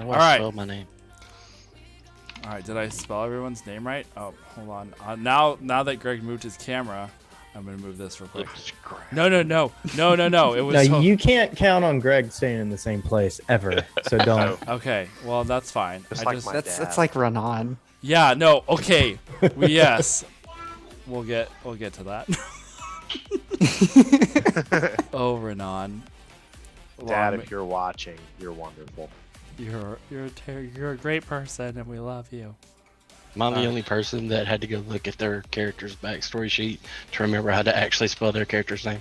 How do All I right. spell my name? All right, did I spell everyone's name right? Oh, hold on. Now that Greg moved his camera, I'm gonna move this real quick. No. It was No, you can't count on Greg staying in the same place ever. So don't. okay. Well, that's fine. That's like run on. Yeah. No. Okay. Yes. We'll get to that. Oh, Renan. Dad, if you're watching, you're wonderful. You're a great person, and we love you. Am I the only person that had to go look at their character's backstory sheet to remember how to actually spell their character's name?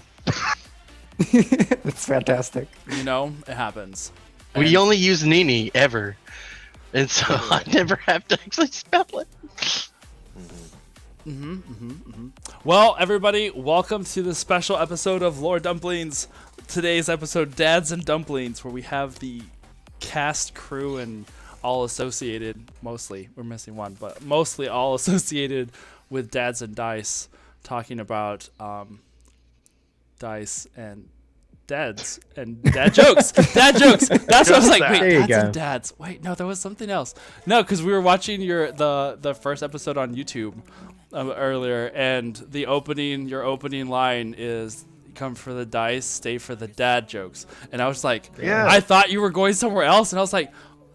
That's fantastic. You know, it happens. We only use Nini ever, and so I never have to actually spell it. Well, everybody, welcome to the special episode of Lore Dumplings. Today's episode, Dads and Dumplings, where we have the cast, crew, and all associated, mostly, we're missing one, but mostly all associated with Dads and Dice, talking about dice and dads and dad jokes. Dad jokes. That's what I was like. Wait, There you dads go. and dads. Wait, no, there was something else. No, because we were watching the first episode on YouTube earlier, and your opening line is "Come for the dice, stay for the dad jokes," and I was like, Yeah. I thought you were going somewhere else, and I was like,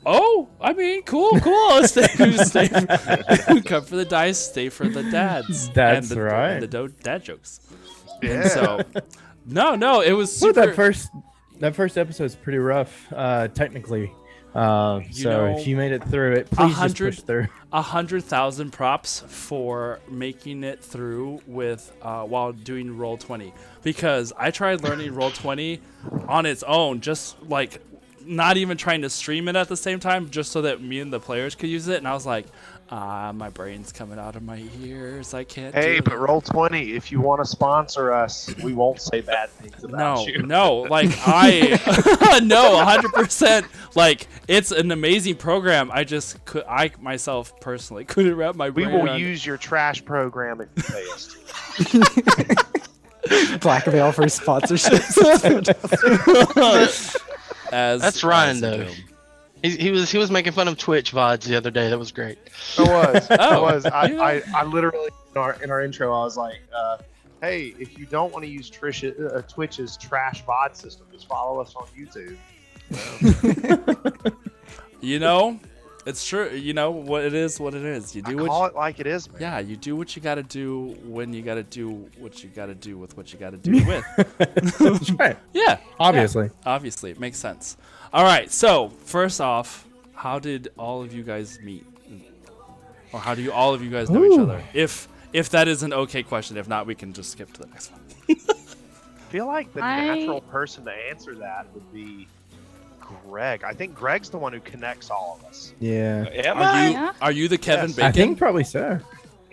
oh, I mean, cool. Let's stay come for the dice, stay for the dads. That's and right. The dad jokes. Yeah. And so, no, it was Well, super. that first episode's pretty rough, technically. So know, if you made it through it, please just 100 push through. 100,000 props for making it through with while doing Roll20, because I tried learning Roll20 on its own, just like not even trying to stream it at the same time, just so that me and the players could use it. And I was like, my brain's coming out of my ears. I can't. Hey, do but it. Roll20, if you want to sponsor us, we won't say bad things about you. No, like I no, 100%. Like, it's an amazing program. I myself personally couldn't wrap my We brain will around it. use your trash program if you pay us to. Blackmail for sponsorships. That's fantastic. That's Ryan though. He was making fun of Twitch VODs the other day. That was great. I was. I literally in our intro I was like, hey, if you don't want to use Twitch's trash VOD system, just follow us on YouTube. You know, it's true. You know what it is. What it is. You do what. Call it like it is, man. Yeah, you do what you got to do when you got to do what you got to do with what you got to do with. That's right. Yeah, Obviously. yeah, obviously, it makes sense. All right. So first off, how did all of you guys meet, or how do you all of you guys know each Ooh. other? If that is an okay question. If not, we can just skip to the next one. I feel like the natural person to answer that would be Greg. I think Greg's the one who connects all of us. Yeah. Am Are you the Kevin Yes. Bacon? I think probably so.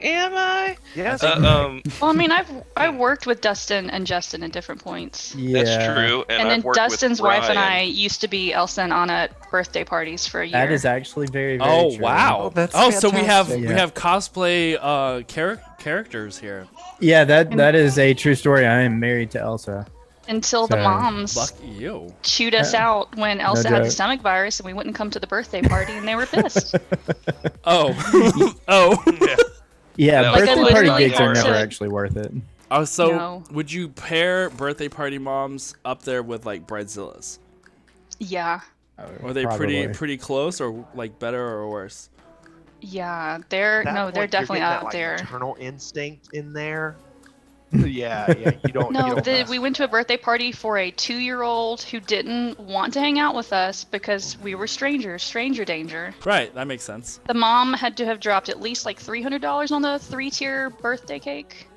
Am I? Yes. Well, Well, I mean, I worked with Dustin and Justin at different points. Yeah. that's true. And, And then I've worked Dustin's with wife and I Ryan. used to be Elsa and Anna at birthday parties for a year. That is actually very, very Oh true. wow! Oh, that's so we have fantastic. we have cosplay characters here. Yeah, that is a true story. I am married to Elsa. Until the So- moms Lucky you. chewed us out when Elsa had the joke. stomach virus and we wouldn't come to the birthday party and they were pissed. Oh, oh. Yeah, Like, I birthday party literally gigs are had never to- actually worth it. Oh, so No. would you pair birthday party moms up there with like bridezillas? Yeah. Are they Probably. pretty close, or like better or worse? Yeah. They're At that they're point, you're definitely getting that, out like, there. Maternal instinct in there. yeah. You don't. you No, don't mess we went to a birthday party for a 2-year-old who didn't want to hang out with us because we were strangers, stranger danger. Right, that makes sense. The mom had to have dropped at least like $300 on the 3-tier birthday cake.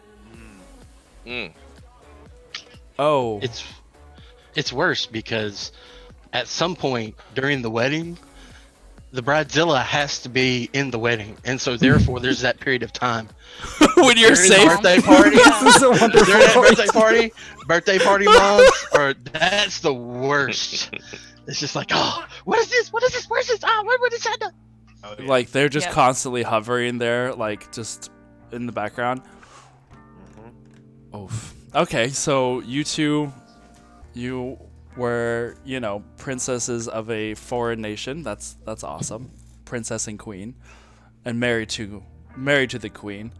Mm. Oh, It's worse because at some point during the wedding, the bridezilla has to be in the wedding, and so therefore there's that period of time. when you're During the safe. birthday party, This is a wonderful during that point. birthday party moms, or that's the worst. It's just like, oh, what is this? What is this? Where's this? What is that? Oh, yeah. Like they're just Yeah. constantly hovering there, like just in the background. Mhm. Oh, okay. So you two, where princesses of a foreign nation. That's awesome. Princess and queen, and married to the queen.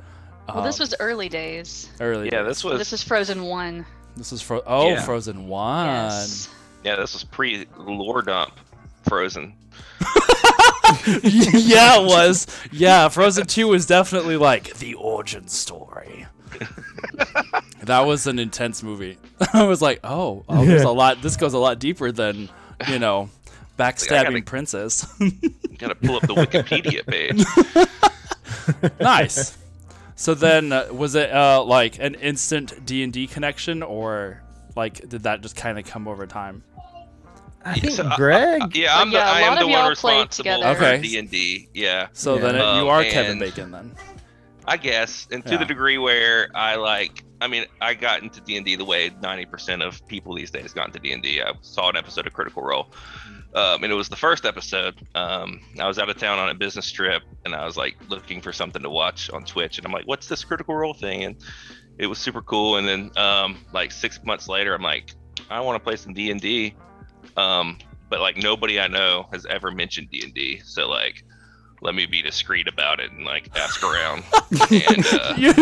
Well, this was early days. Early. Yeah, days. this was. This is Frozen 1. This is Yeah. Frozen 1. Yes. Yeah, this was pre-lore dump. Frozen. Yeah, it was. Yeah, Frozen 2 was definitely like the origin story. That was an intense movie. I was like, oh, there's a lot. This goes a lot deeper than, backstabbing princess. Gotta pull up the Wikipedia page. Nice. So then, was it like an instant D&D connection, or like did that just kind of come over time? I think So, Greg. Yeah, Yeah, a I lot am of the y'all one played responsible together. for Okay. D&D. Yeah, So Yeah. then you are Kevin and- Bacon then. I guess, and to Yeah. the degree where I got into D&D the way 90% of people these days got into D&D. I saw an episode of Critical Role, and it was the first episode. I was out of town on a business trip, and I was like looking for something to watch on Twitch, and I'm like, "What's this Critical Role thing?" And it was super cool. And then like 6 months later, I'm like, "I want to play some D&D," but like nobody I know has ever mentioned D&D, so like, let me be discreet about it and like ask around. And You're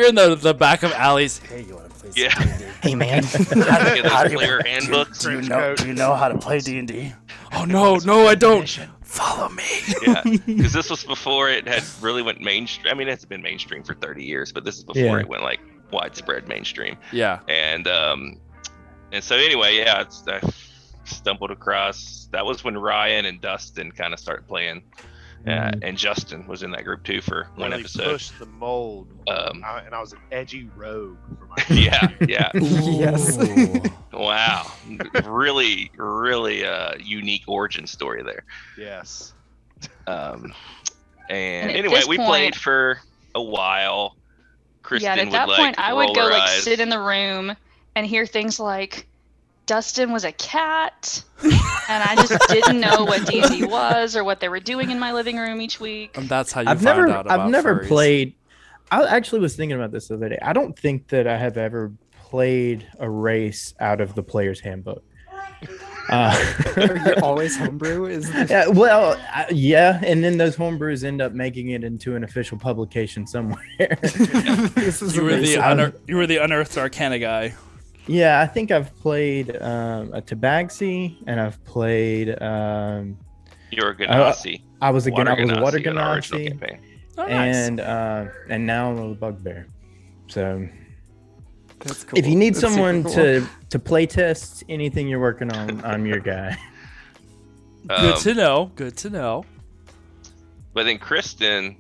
in the back of alleys. Hey, you want to play some Yeah. D&D? Hey man. get those player handbooks. Trench coat. Do you know how to play D&D? Oh no, I don't. Follow me. Yeah, because this was before it had really went mainstream. I mean, it's been mainstream for 30 years, but this is before Yeah. it went like widespread mainstream. Yeah. And so anyway, yeah, I stumbled across. That was when Ryan and Dustin kind of started playing, and Justin was in that group too for one Really episode. pushed the mold. And I was an edgy rogue for my Yeah, yeah. Yes. Wow, really, really unique origin story there. Yes. And And at anyway, this we point- played for a while. Kristen Yeah, and at would that like point, I would roll go her like eyes. sit in the room and hear things like, Dustin was a cat, and I just didn't know what D&D was or what they were doing in my living room each week. And that's how you I've found never, out about I've never furries. played. I actually was thinking about this the other day. I don't think that I have ever played a race out of the player's handbook. You're always homebrew. Yeah, well, yeah, and then those homebrews end up making it into an official publication somewhere. This is You were the amazing. you were the unearthed arcana guy. Yeah, I think I've played a Tabaxi, and I've played. You're a Ganassi. I was a Water Water Ganassi in our original Ganassi, campaign. Oh, nice. and now I'm a Bugbear. So That's cool. if you need That's super someone cool. to play test anything you're working on, I'm your guy. Good to know. Good to know. But then Kristen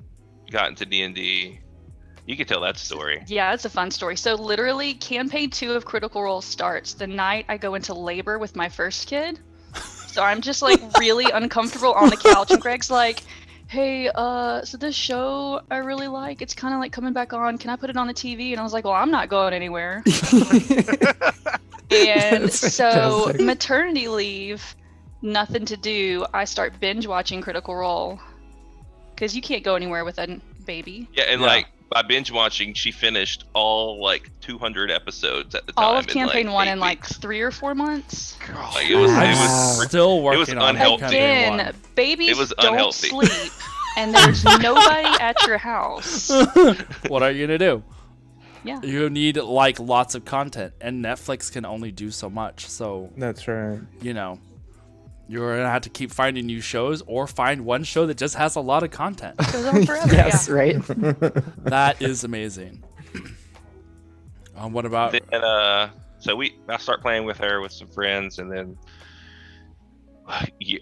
got into D&D. You could tell that story. Yeah, it's a fun story. So literally, campaign 2 of Critical Role starts the night I go into labor with my first kid. So I'm just like really uncomfortable on the couch, and Greg's like, "Hey, so this show I really like, it's kind of like coming back on. Can I put it on the TV?" And I was like, "Well, I'm not going anywhere." And That's so fantastic. maternity leave, nothing to do. I start binge watching Critical Role because you can't go anywhere with a baby. Yeah, and Yeah. like by binge watching, she finished all like 200 episodes at the time. All of in, campaign 1 8 in like weeks. 3 or 4 months. Like, it was Wow. Still was working on unhealthy. campaign Again, one. babies It was don't unhealthy. sleep, and there's nobody at your house. What are you gonna do? Yeah. You need like lots of content, and Netflix can only do so much. So That's right. you're gonna have to keep finding new shows, or find one show that just has a lot of content. Goes on forever. Yes, yeah. right. That is amazing. What about? Then, so I start playing with her with some friends, and then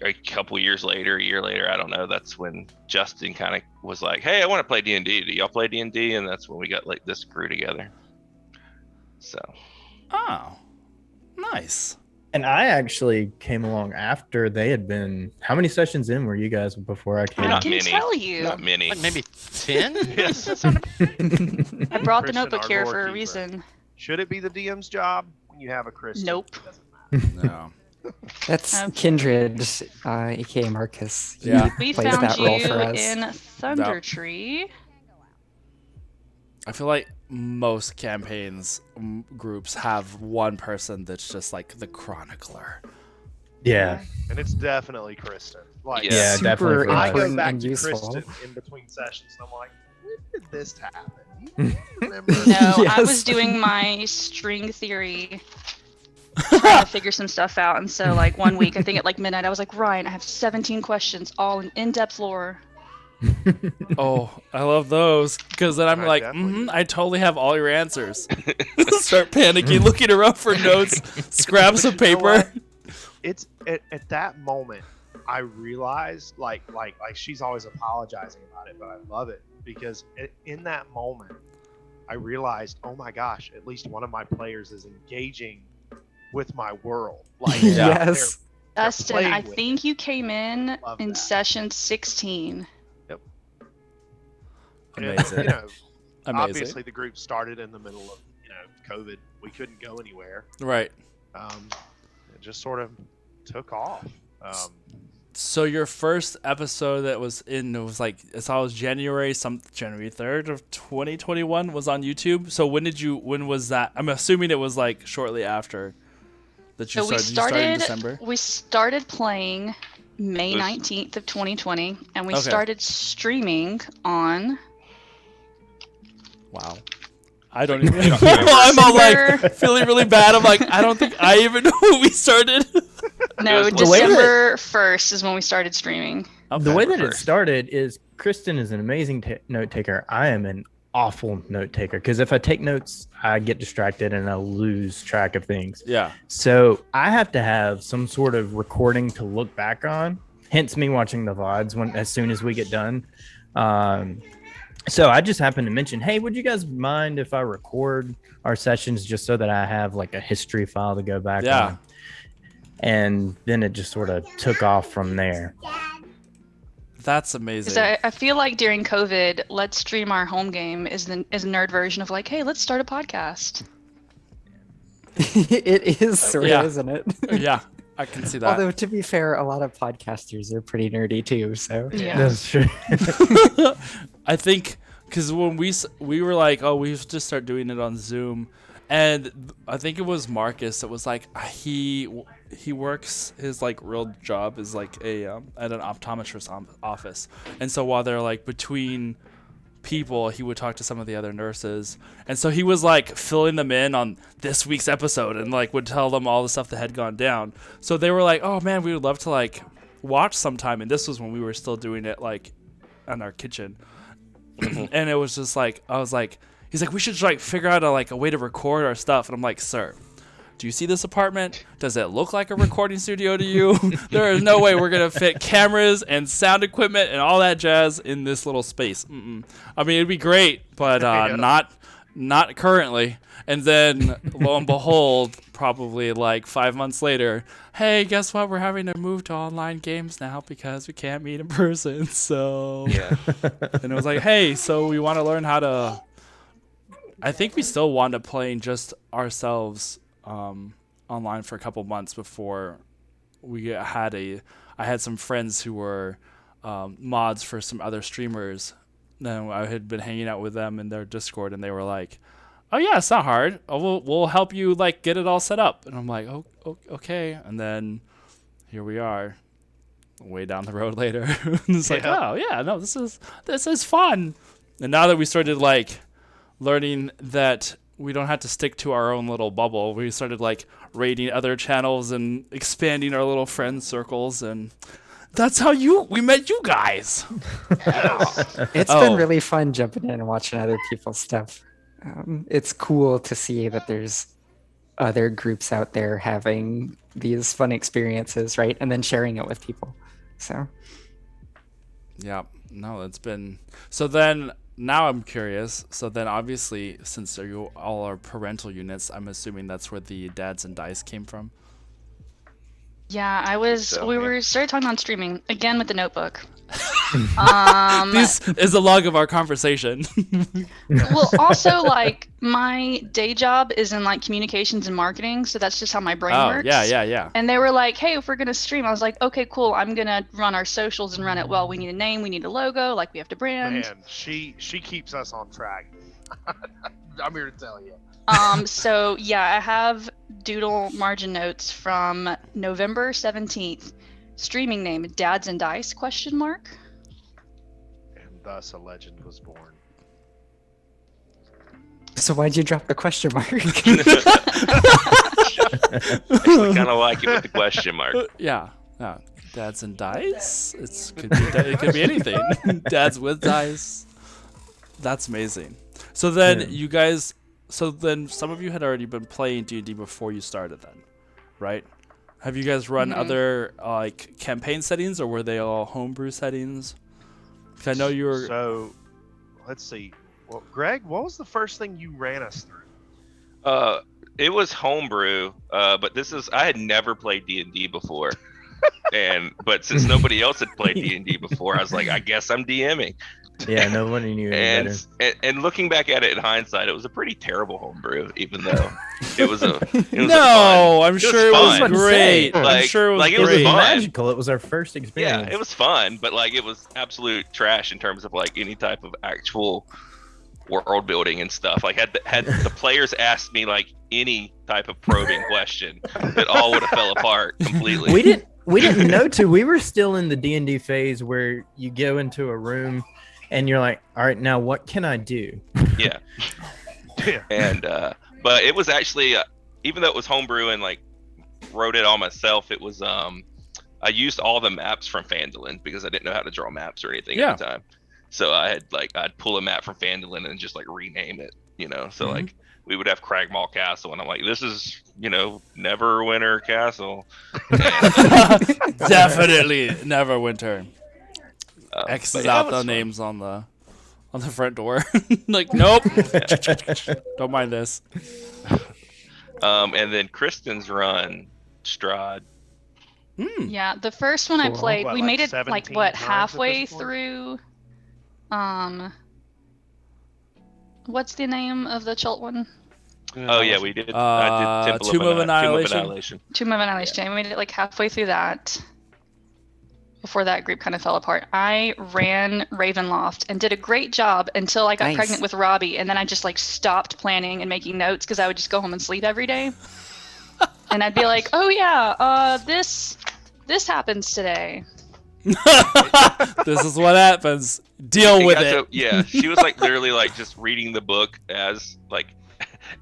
a couple years later, a year later, I don't know. That's when Justin kind of was like, "Hey, I want to play D&D. Do y'all play D&D?" And that's when we got like this crew together. So Oh, nice. And I actually came along after they had been. How many sessions in were you guys before I came? I Not can many. tell you. not many. Like maybe 10? Yes. I brought the Kristen, notebook our here lore for a keeper. reason. Should it be the DM's job when you have a Kristen? Nope. No. That's Okay. Kindred, aka Marcus. He Yeah. We plays found that role you for us. in Thunder Tree. I feel like most campaigns groups have one person that's just like the chronicler. Yeah. And it's definitely Kristen. Like, Yeah. Yeah, Super definitely for I us. go important back and to useful. Kristen in between sessions, and I'm like, when did this happen? Do you remember? No, I Yes. was doing my string theory, trying to figure some stuff out. And so, like, one week, I think at like midnight, I was like, Ryan, I have 17 questions, all in in-depth lore. Oh, I love those because then I'm I like, definitely I totally have all your answers. Start panicking, looking around for notes, scraps of You know what? paper. It's at that moment I realized, like she's always apologizing about it, but I love it because in that moment I realized, oh my gosh, at least one of my players is engaging with my world. Like, Yes. Dustin, playing I with think you came in Love in that. session 16. Amazing. And, Amazing. obviously the group started in the middle of COVID. We couldn't go anywhere. Right. It just sort of took off. So your first episode that was in, it was like, I saw it was January 3rd of 2021 was on YouTube. So when was that? I'm assuming it was like shortly after that you So we started. You started in December? we started playing May This- 19th of 2020, and we Okay. started streaming on Wow. I don't even know. Yeah. I'm all December- like feeling really bad. I'm like, I don't think I even know when we started. No, was- The way that- December 1st is when we started streaming. The way that it First. started is Kristen is an amazing note taker. I am an awful note taker because if I take notes, I get distracted and I lose track of things. Yeah. So I have to have some sort of recording to look back on. Hence me watching the VODs as soon as we get done. So I just happened to mention, hey, would you guys mind if I record our sessions just so that I have like a history file to go back Yeah. on? And then it just sort of took off from there. That's amazing. So I feel like during COVID, Let's Stream Our Home Game is a nerd version of like, hey, let's start a podcast. It is sort Yeah. of, isn't it? Yeah, I can see that. Although to be fair, a lot of podcasters are pretty nerdy too. So Yeah. That's true. I think because when we were like, oh, we have to start doing it on Zoom, and I think it was Marcus that was like, he works, his like real job is like at an optometrist office, and so while they're like between people, he would talk to some of the other nurses, and so he was like filling them in on this week's episode and like would tell them all the stuff that had gone down. So they were like, oh man, we would love to like watch sometime, and this was when we were still doing it like in our kitchen. And it was just like, I was like, he's like, we should like figure out a way to record our stuff. And I'm like, sir, do you see this apartment? Does it look like a recording studio to you? There is no way we're going to fit cameras and sound equipment and all that jazz in this little space. Mm-mm. I mean, it'd be great, but not currently. And then lo and behold, probably like 5 months later, hey, guess what? We're having to move to online games now because we can't meet in person. So Yeah. and it was like, hey, so we want to learn how to. I think we still wound up playing just ourselves online for a couple months before I had some friends who were mods for some other streamers. Then I had been hanging out with them in their Discord, and they were like, "Oh yeah, it's not hard. We'll help you like get it all set up." And I'm like, "Oh, okay." And then here we are, way down the road later. It's like, Yeah. oh yeah, no, this is fun. And now that we started like learning that we don't have to stick to our own little bubble, we started like raiding other channels and expanding our little friend circles, and that's how we met you guys. it's Oh. been really fun jumping in and watching other people's stuff. It's cool to see that there's other groups out there having these fun experiences, right? And then sharing it with people. So Yeah, no, it's been so. Then now I'm curious. So then, obviously, since you all are parental units, I'm assuming that's where the dads and dice came from. Yeah, So, we yeah. were started talking on streaming again with the notebook. This is the log of our conversation. Well, also like my day job is in like communications and marketing, so that's just how my brain Oh works. yeah. And they were like, "Hey, if we're gonna stream," I was like, "Okay, cool. I'm gonna run our socials and run it well. We need a name, we need a logo, like we have to brand." Man, she keeps us on track. I'm here to tell you. So yeah, I have doodle margin notes from November 17th. Streaming name Dads and Dice ? And thus a legend was born. So why'd you drop the question mark? Actually, kind of like it with the question mark. Yeah. Dads and dice. It could be anything. Dads with dice. That's amazing. So then you guys. So then some of you had already been playing D&D before you started, then, right? Have you guys run other like campaign settings, or were they all homebrew settings? 'Cause I know you were. So, let's see. Well, Greg, what was the first thing you ran us through? It was homebrew, but I had never played D&D before. But since nobody else had played D&D before, I was like, I guess I'm DMing. Yeah, nobody knew any better. And looking back at it in hindsight, it was a pretty terrible homebrew, even though it was a No, I'm sure it was fun. great. I'm Like- sure it was like, It was great. fun. magical. It was our first experience. Yeah, it was fun, but like it was absolute trash in terms of like any type of actual world building and stuff. Like had the players asked me like any type of probing question, it all would have fell apart completely. We didn't know to. We were still in the D&D phase where you go into a room and you're like, all right, now what can I do? Yeah. Yeah. And but it was actually even though it was homebrew and like wrote it all myself, it was I used all the maps from Phandalin because I didn't know how to draw maps or anything at the time. So I'd pull a map from Phandalin and just like rename it, So like we would have Cragmaw Castle, and I'm like, this is Neverwinter Castle. Definitely Neverwinter. X's but yeah, it out was the fun. names on the front door. Like, nope. Don't mind this. And then Kristen's run, Strahd. Yeah, the first one I Cool. played, What, we like made it 17 like times at halfway this point? through. What's the name of the Chult one? Oh yeah, we did. I did Tomb of Annihilation. Tomb of Annihilation. We made it like halfway through that. Before that group kind of fell apart, I ran Ravenloft and did a great job until I got Nice. pregnant with Robbie, and then I just like stopped planning and making notes because I would just go home and sleep every day. And I'd be like, "Oh yeah, this happens today." This is what happens. Deal with it. Yeah, she was like literally like just reading the book as like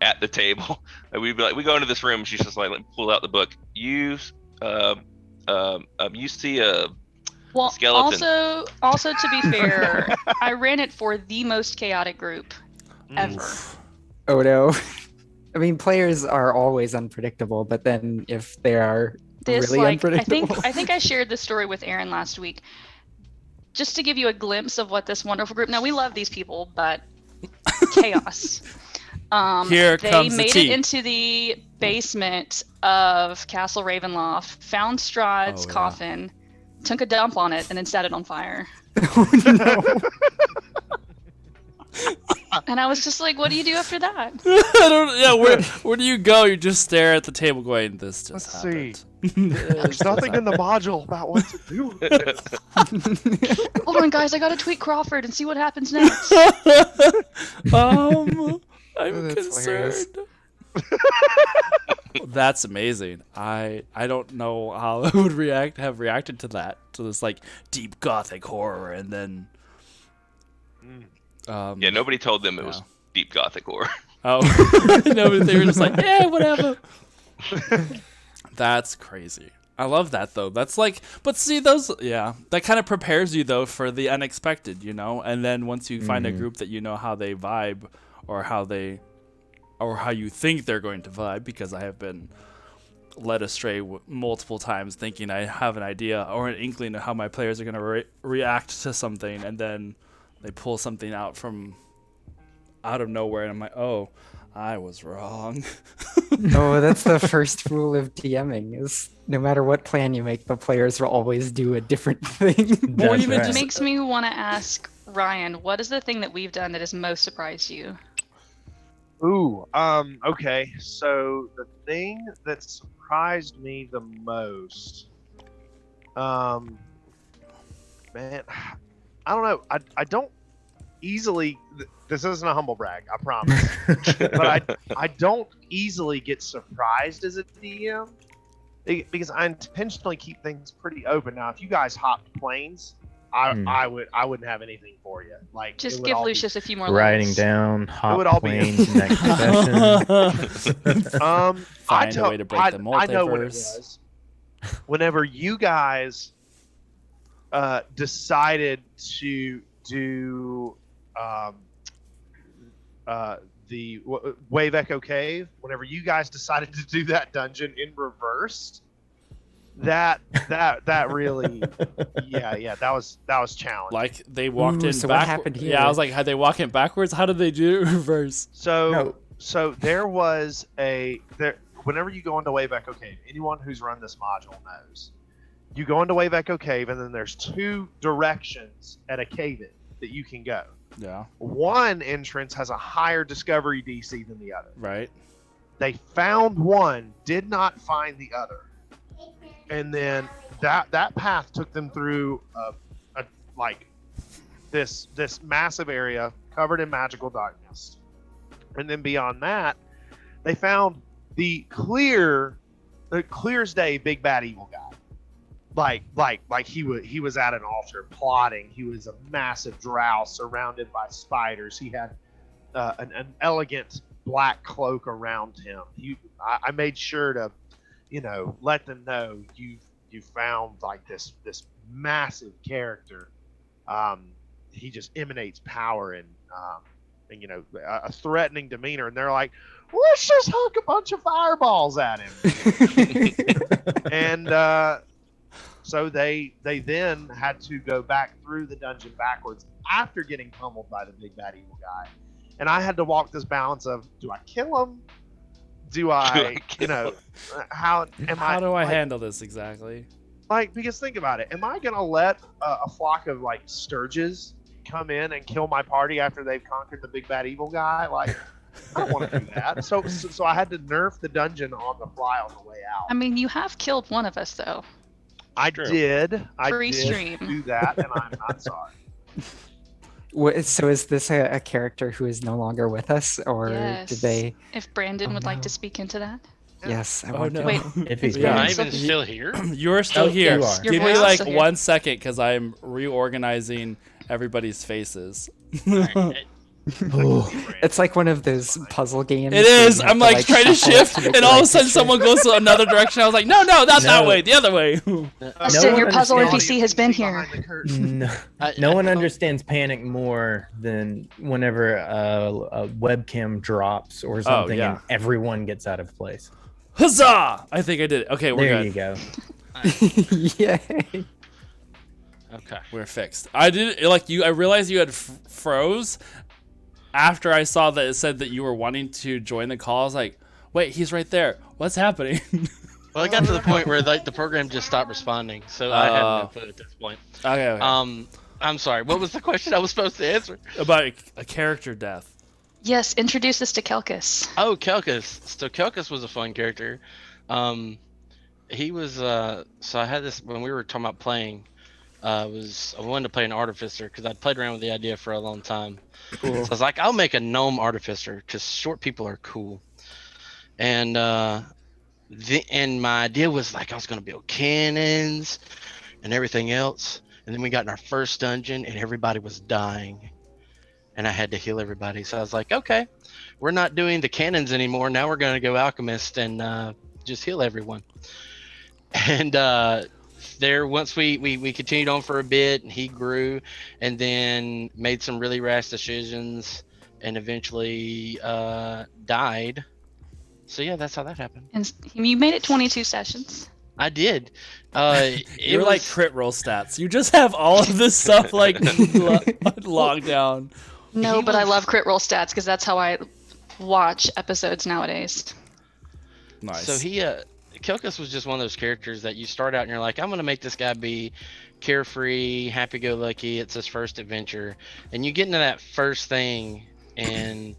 at the table. And we'd be like, we go into this room. She's just like pull out the book. You see a Well, skeleton. also to be fair, I ran it for the most chaotic group ever. Oh no. I mean, players are always unpredictable, but then if they are This really like unpredictable. I think I shared this story with Aaron last week. Just to give you a glimpse of what this wonderful group. Now we love these people, but chaos. Here they comes the made tea. it into the basement of Castle Ravenloft, found Strahd's Oh, yeah. coffin, took a dump on it, and then set it on fire. Oh, no. And I was just like, "What do you do after that?" I don't. Yeah, where do you go? You just stare at the table, going, "This just Let's happened." There's nothing in the module about what to do with this. Hold on, guys, I gotta tweet Crawford and see what happens next. I'm That's hilarious. concerned. That's amazing. I don't know how I would have reacted to that, to this like deep gothic horror, and then Yeah, nobody told them it was Yeah. deep gothic horror. oh no, they were just like, yeah, whatever. That's crazy. I love that though. That's like, but see those, yeah, that kind of prepares you though for the unexpected, and then once you find a group that you know how they vibe, or how you think they're going to vibe, because I have been led astray multiple times thinking I have an idea or an inkling of how my players are going to react to something, and then they pull something out of nowhere, and I'm like, oh, I was wrong. Oh, that's the first rule of DMing is no matter what plan you make, the players will always do a different thing. That's even right. It makes me want to ask Ryan, what is the thing that we've done that has most surprised you? Ooh, okay. So the thing that surprised me the most, man, I don't know. I don't easily. This isn't a humble brag, I promise. But I don't easily get surprised as a DM because I intentionally keep things pretty open. Now, if you guys hopped planes, I wouldn't have anything for you. Like Just it would give all be- Lucius a few more Writing lines. down hot would all be- planes next session. Find a way to break the I know what it multiverse. was. Whenever you guys decided to do the Wave Echo Cave, whenever you guys decided to do that dungeon in reverse, that really, yeah, that was challenging. Like they walked Ooh, in so what backwards. happened Yeah, I here? was like, had they walk in backwards? How did they do it reverse? So there was whenever you go into Wave Echo Cave, anyone who's run this module knows. You go into Wave Echo Cave, and then there's two directions at a cave-in that you can go. Yeah, One entrance has a higher discovery DC than the other. right. They found one, did not find the other, and then that path took them through this massive area covered in magical darkness, and then beyond that, they found the clear as day big bad evil guy. Like he was at an altar plotting. He was a massive drow surrounded by spiders. He had an elegant black cloak around him. I made sure to, let them know you found like this massive character. He just emanates power and a threatening demeanor. And they're like, let's just hunk a bunch of fireballs at him. And so they then had to go back through the dungeon backwards after getting pummeled by the big bad evil guy. And I had to walk this balance of, do I kill him? Do I, how do I handle this exactly? Like, because think about it. Am I going to let a flock of like sturges come in and kill my party after they've conquered the big bad evil guy? Like, I don't want to do that. So I had to nerf the dungeon on the fly on the way out. I mean, you have killed one of us though. I did Pre-stream. do that, and I'm not sorry. So is this a character who is no longer with us, or Yes. did they? If Brandon Oh, would like no. to speak into that. Yes, I Oh, want no. to. Wait. If he's Yeah. Am gone. I So even he- still here? You're still Oh, here. you are. Your Give voice me is like still here. 1 second because I'm reorganizing everybody's faces. Oh, It's like one of those puzzle games. It where is. you have I'm like trying to shuffle it shift, make and the all of right a sudden picture. someone goes to another direction. I was like, no, not that No. way, the other way. Austin, one your puzzle understands- NPC has been here. Behind the curtain. no, no one understands panic more than whenever a webcam drops or something yeah. and everyone gets out of place. Huzzah! I think I did it. Okay, we're There good. you go. Yay! Okay. We're fixed. I did like you. I realized you had froze after I saw that it said that you were wanting to join the call. I was like, wait, he's right there. What's happening? Well, I got to the point where like the program just stopped responding, so I had no clue at this point. okay. I'm sorry. What was the question I was supposed to answer? About a character death. Yes, introduce us to Kelkus. Oh, Kelkus. So Kelkus was a fun character. He was so I had this when we were talking about playing. I wanted to play an artificer because I'd played around with the idea for a long time. Cool. So I was like, I'll make a gnome artificer because short people are cool. And my idea was like I was gonna build cannons and everything else. And then we got in our first dungeon and everybody was dying. And I had to heal everybody. So I was like, okay, we're not doing the cannons anymore. Now we're gonna go alchemist and just heal everyone. And once we continued on for a bit, and he grew, and then made some really rash decisions, and eventually died. So yeah, that's how that happened. And you made it 22 sessions. I did. You're like crit roll stats. You just have all of this stuff like logged down. No, He but I was- love crit roll stats because that's how I watch episodes nowadays. Nice. So Kelkus was just one of those characters that you start out and you're like, I'm gonna make this guy be carefree, happy-go-lucky. It's his first adventure, and you get into that first thing, and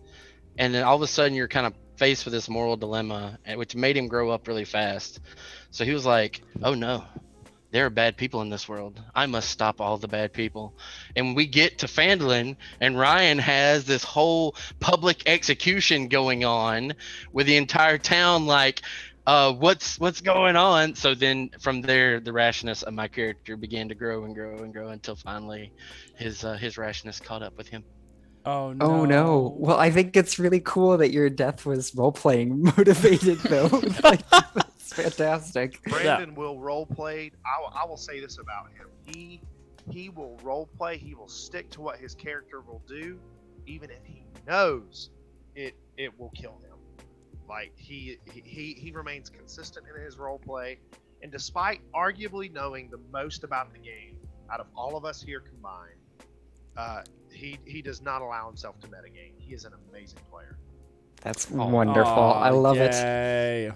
then all of a sudden you're kind of faced with this moral dilemma, which made him grow up really fast. So he was like, oh no, there are bad people in this world. I must stop all the bad people. And we get to Phandalin, and Ryan has this whole public execution going on with the entire town like, what's going on? So then from there, the rashness of my character began to grow and grow and grow until finally his rashness caught up with him. Oh no. Oh no. Well, I think it's really cool that your death was role playing motivated though. Like that's fantastic. Brandon will role play. I will say this about him. He will role play. He will stick to what his character will do, even if he knows it will kill him. Like he remains consistent in his role play, and despite arguably knowing the most about the game out of all of us here combined, he does not allow himself to metagame. He is an amazing player. That's wonderful. I love it. Yay.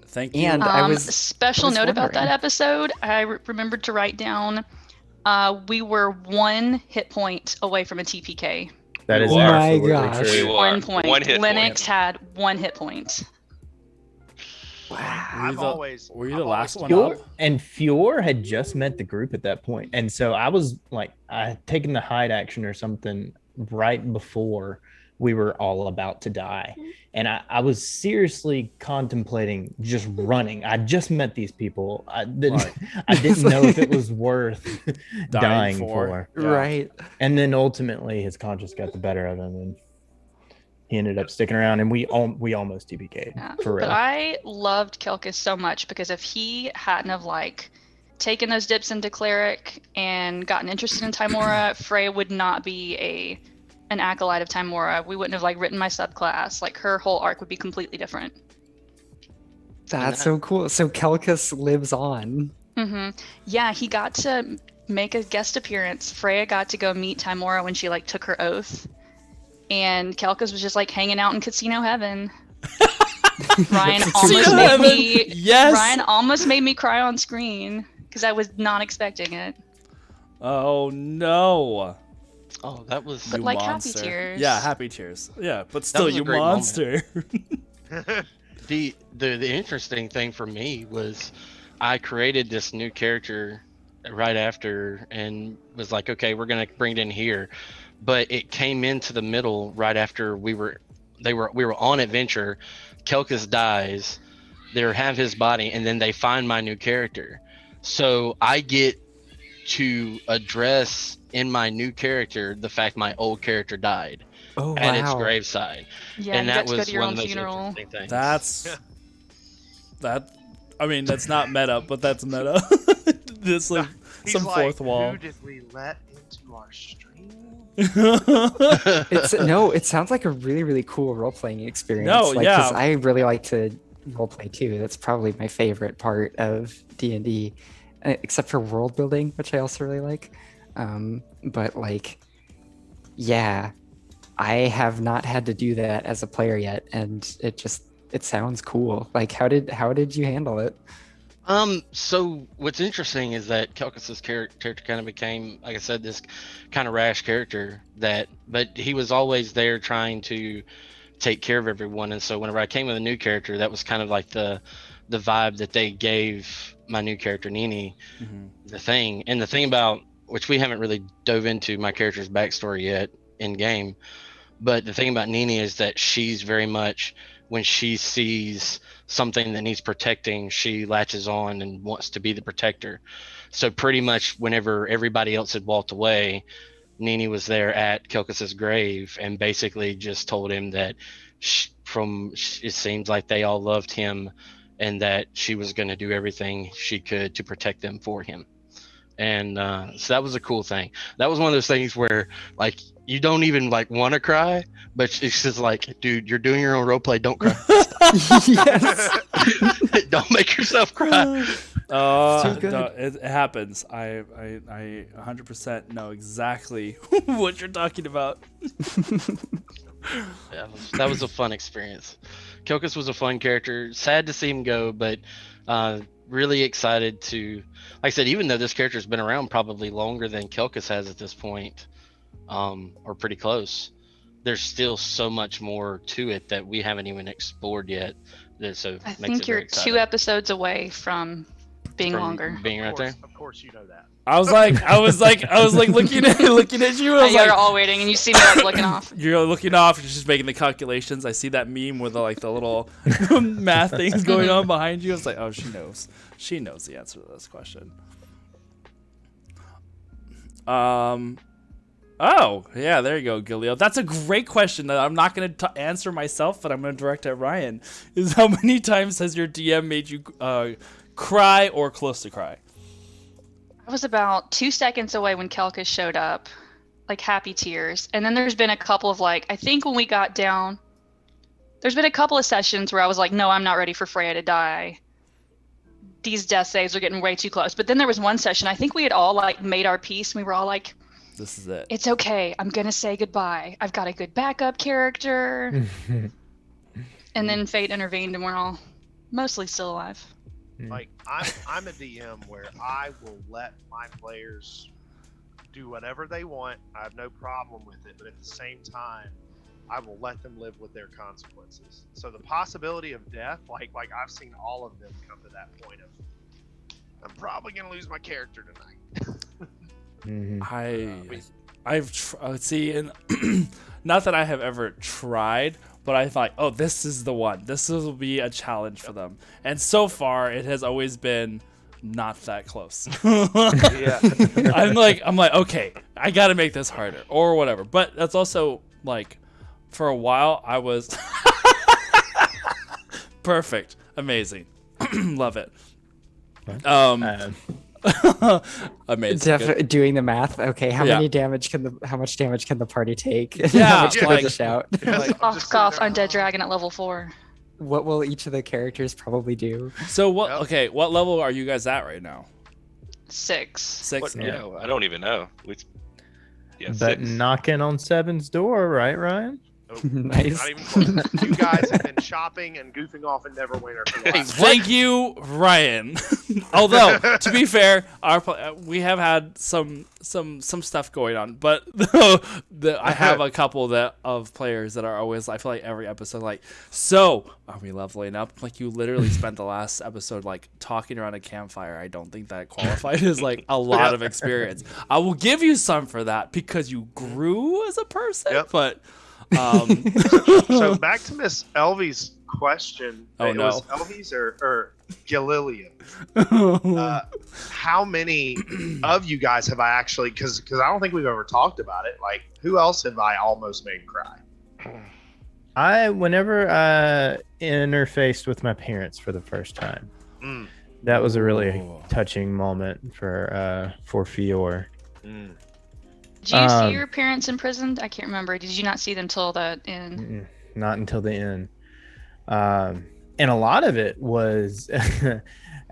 Thank you. And special note about that episode, I remembered to write down, we were 1 hit point away from a TPK. That is Oh my absolutely gosh. true. We 1 were point. 1 hit Linux had 1 hit point. I've always Were you I've the always last one Fior, up? and Fior had just met the group at that point, and so I was like, I had taken the hide action or something right before we were all about to die, and I was seriously contemplating just running. I just met these people. I didn't know if it was worth dying for. Yeah. Right. And then ultimately, his conscience got the better of him, and he ended up sticking around, and we almost TPK'd Yeah. for real. But I loved Kelkus so much because if he hadn't have like taken those dips into cleric and gotten interested in Timora, Freya would not be an acolyte of Timora. We wouldn't have like written my subclass. Like her whole arc would be completely different. That's so cool. So Kelkus lives on. Yeah, he got to make a guest appearance. Freya got to go meet Timora when she like took her oath. And Kelkus was just like hanging out in casino heaven. Ryan almost made me Yes. Ryan almost made me cry on screen because I was not expecting it. Oh no. Oh, that was But You like monster. happy tears. Yeah, happy tears. Yeah, but still, was a you great monster. the interesting thing for me was I created this new character right after and was like, okay, we're gonna bring it in here, but it came into the middle right after we were on adventure. Kelkus dies, they have his body, and then they find my new character, so I get to address in my new character the fact my old character died Oh at its wow. graveside. Yeah, And you that got to go was to your one own of the most funeral. interesting things. That's that. I mean, that's not meta, but that's meta. Just like He's some like, fourth wall. Who did we let into our stream? It sounds like a really, really cool role playing experience. No, like, yeah. 'cause I really like to role play too. That's probably my favorite part of D&D, except for world building, which I also really like. But like, yeah, I have not had to do that as a player yet, and it sounds cool. Like, how did you handle it? So what's interesting is that Kelkus's character kind of became, like I said, this kind of rash character but he was always there trying to take care of everyone. And so whenever I came with a new character, that was kind of like the vibe that they gave my new character, Nini, the thing. And the thing about, which we haven't really dove into my character's backstory yet in game, but the thing about Nini is that she's very much, when she sees something that needs protecting, she latches on and wants to be the protector. So pretty much whenever everybody else had walked away, Nini was there at Kelkus's grave and basically just told him that it seems like they all loved him and that she was going to do everything she could to protect them for him. And so that was a cool thing. That was one of those things where like you don't even like want to cry, but it's just like, dude, you're doing your own role play, don't cry. Yes. Don't make yourself cry. So good. No, it happens. I 100% know exactly what you're talking about. That was a fun experience. Kelkus was a fun character. Sad to see him go, but really excited to, like I said, even though this character's been around probably longer than Kelkus has at this point, or pretty close, there's still so much more to it that we haven't even explored yet. So I makes think it you're very exciting. 2 episodes away from being From longer. being right there. Of course, you know that. I was like looking at you. I was You're like, all waiting, and you see me like looking off. you're looking off. You're just making the calculations. I see that meme with the little math things going on behind you. I was like, oh, she knows. She knows the answer to this question. Oh, yeah, there you go, Gilio. That's a great question that I'm not going to answer myself, but I'm going to direct at Ryan. Is how many times has your DM made you cry or close to cry? I was about 2 seconds away when Kelka showed up, like happy tears. And then there's been a couple of I think when we got down, there's been a couple of sessions where I was like, no, I'm not ready for Freya to die. These death saves are getting way too close. But then there was one session, I think we had all made our peace, and we were all like, this is it. it's okay. I'm going to say goodbye. I've got a good backup character. And then fate intervened, and we're all mostly still alive. Like I'm a DM where I will let my players do whatever they want. I have no problem with it, but at the same time, I will let them live with their consequences. So the possibility of death, like I've seen all of them come to that point of, I'm probably gonna lose my character tonight. I've see, and not that I have ever tried, but I thought, oh, this is the one. This will be a challenge for them. And so far, it has always been not that close. Yeah. I'm like, okay, I got to make this harder or whatever. But that's also for a while, I was perfect, amazing, love it. Amazing. Doing the math. Okay, how much damage can the party take? Yeah, how much can they dish out? Cough, undead dragon at level 4. What will each of the characters probably do? So what? Okay, what level are you guys at right now? 6. 6. Yeah, I don't even know. But 6. knocking on 7's door, right, Ryan? Nice. Not even close. You guys have been shopping and goofing off in Neverwinter for the last Thank you, Ryan. Although, to be fair, we have had some stuff going on, but I have a couple of players that are always, I feel like every episode, so are we leveling up? You literally spent the last episode talking around a campfire. I don't think that qualified as a lot of experience. I will give you some for that because you grew as a person, but. So back to Miss Elvie's question. Oh, no. Was Elvie's or Gililian? How many of you guys have I actually? Because I don't think we've ever talked about it. Who else have I almost made cry? Whenever I interfaced with my parents for the first time, that was a really touching moment for Fior. Did you see your parents imprisoned? I can't remember. Did you not see them till the end? Not until the end. And a lot of it was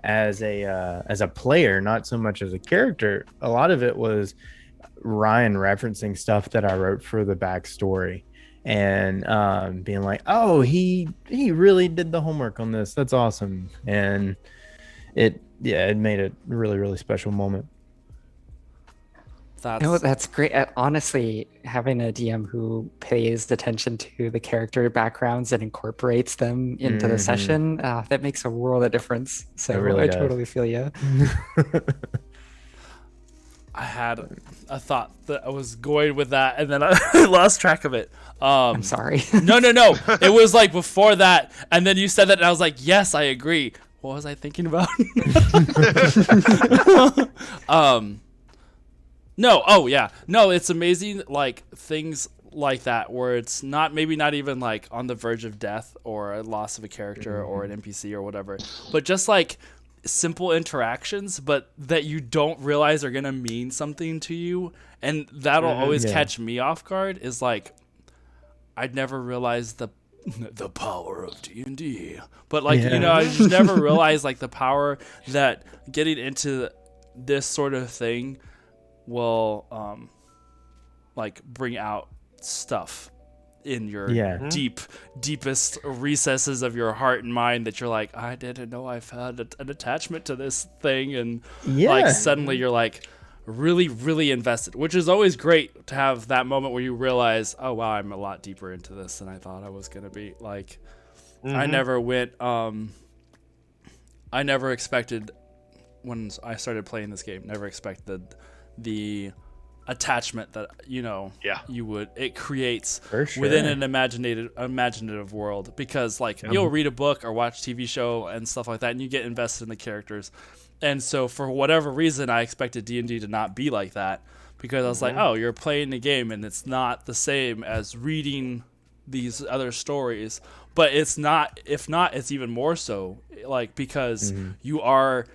as a player, not so much as a character. A lot of it was Ryan referencing stuff that I wrote for the backstory and being like, oh, he really did the homework on this. That's awesome. And it made a really, really special moment. That's great. Honestly, having a DM who pays attention to the character backgrounds and incorporates them into the session, that makes a world of difference. So I totally feel you. I had a thought that I was going with that, and then I lost track of it. I'm sorry. No. It was before that, and then you said that, and I was like, yes, I agree. What was I thinking about? No, oh yeah. No, it's amazing things like that where it's maybe not even on the verge of death or a loss of a character or an NPC or whatever, but just simple interactions but that you don't realize are going to mean something to you, and that'll always catch me off guard is I'd never realized the power of D&D. But I just never realized the power that getting into this sort of thing will bring out stuff in your deepest recesses of your heart and mind that you're I didn't know I've had an attachment to this thing, and suddenly you're really, really invested, which is always great to have that moment where you realize, oh wow, I'm a lot deeper into this than I thought I was gonna be. I never went I never expected when I started playing this game, never expected the attachment that Yeah. it creates For sure. within an imaginative world, because like you'll read a book or watch TV show and stuff like that and you get invested in the characters. And so for whatever reason I expected D&D to not be like that, because I was like, oh, you're playing the game and it's not the same as reading these other stories. But it's not. If not, it's even more so, like, because you are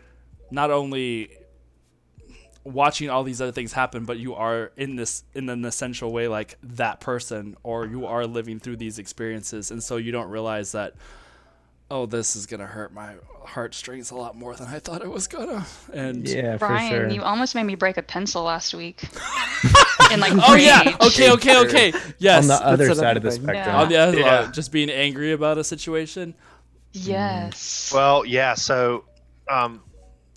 not only watching all these other things happen, but you are in an essential way like that person, or you are living through these experiences, and so you don't realize that, oh, this is gonna hurt my heartstrings a lot more than I thought it was gonna. And Yeah, for Brian, sure. you almost made me break a pencil last week. In like oh yeah, rage. okay, yes. On the other That's side of the another thing. spectrum. On the other, Yeah. just being angry about a situation. Yes. Well, yeah. So,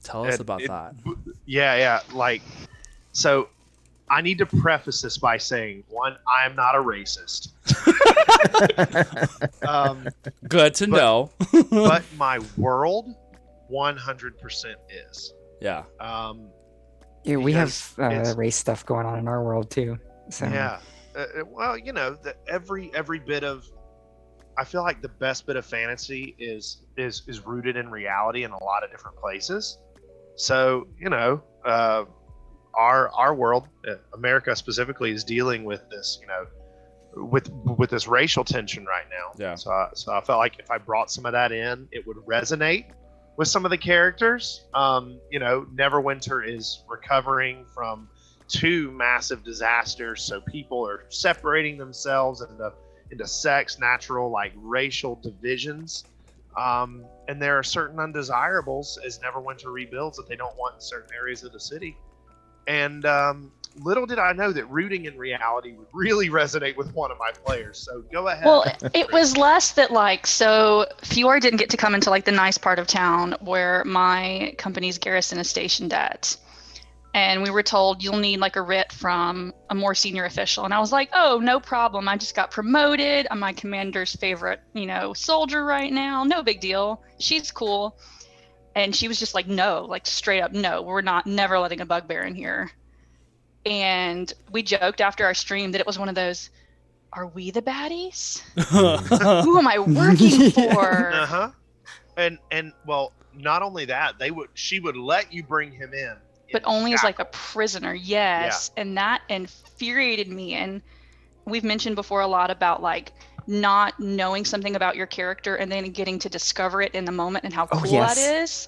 Tell us about that. yeah. Like, so I need to preface this by saying, one, I am not a racist. Good to know. But my world 100% is. Yeah. Yeah, we have Because it's- race stuff going on in our world too. So Yeah. Well, every bit of, I feel like the best bit of fantasy is rooted in reality in a lot of different places. So our world, America specifically, is dealing with this, with this racial tension right now. Yeah. So I felt like if I brought some of that in, it would resonate with some of the characters. Neverwinter is recovering from 2 massive disasters, so people are separating themselves into sex, natural, like racial divisions. And there are certain undesirables as Neverwinter rebuilds that they don't want in certain areas of the city. And little did I know that rooting in reality would really resonate with one of my players. So go ahead. Well, it was less that so Fior didn't get to come into like the nice part of town where my company's garrison is stationed at. And we were told you'll need like a writ from a more senior official. And I was like, oh, no problem. I just got promoted. I'm my commander's favorite, soldier right now. No big deal. She's cool. And she was just like, no, like straight up, no, we're never letting a bugbear in here. And we joked after our stream that it was one of those, are we the baddies? Who am I working for? Uh-huh. And well, not only that, she would let you bring him in. But only as like a shackles. prisoner, yes. Yeah. And that infuriated me. And we've mentioned before a lot about like not knowing something about your character and then getting to discover it in the moment and how cool that is.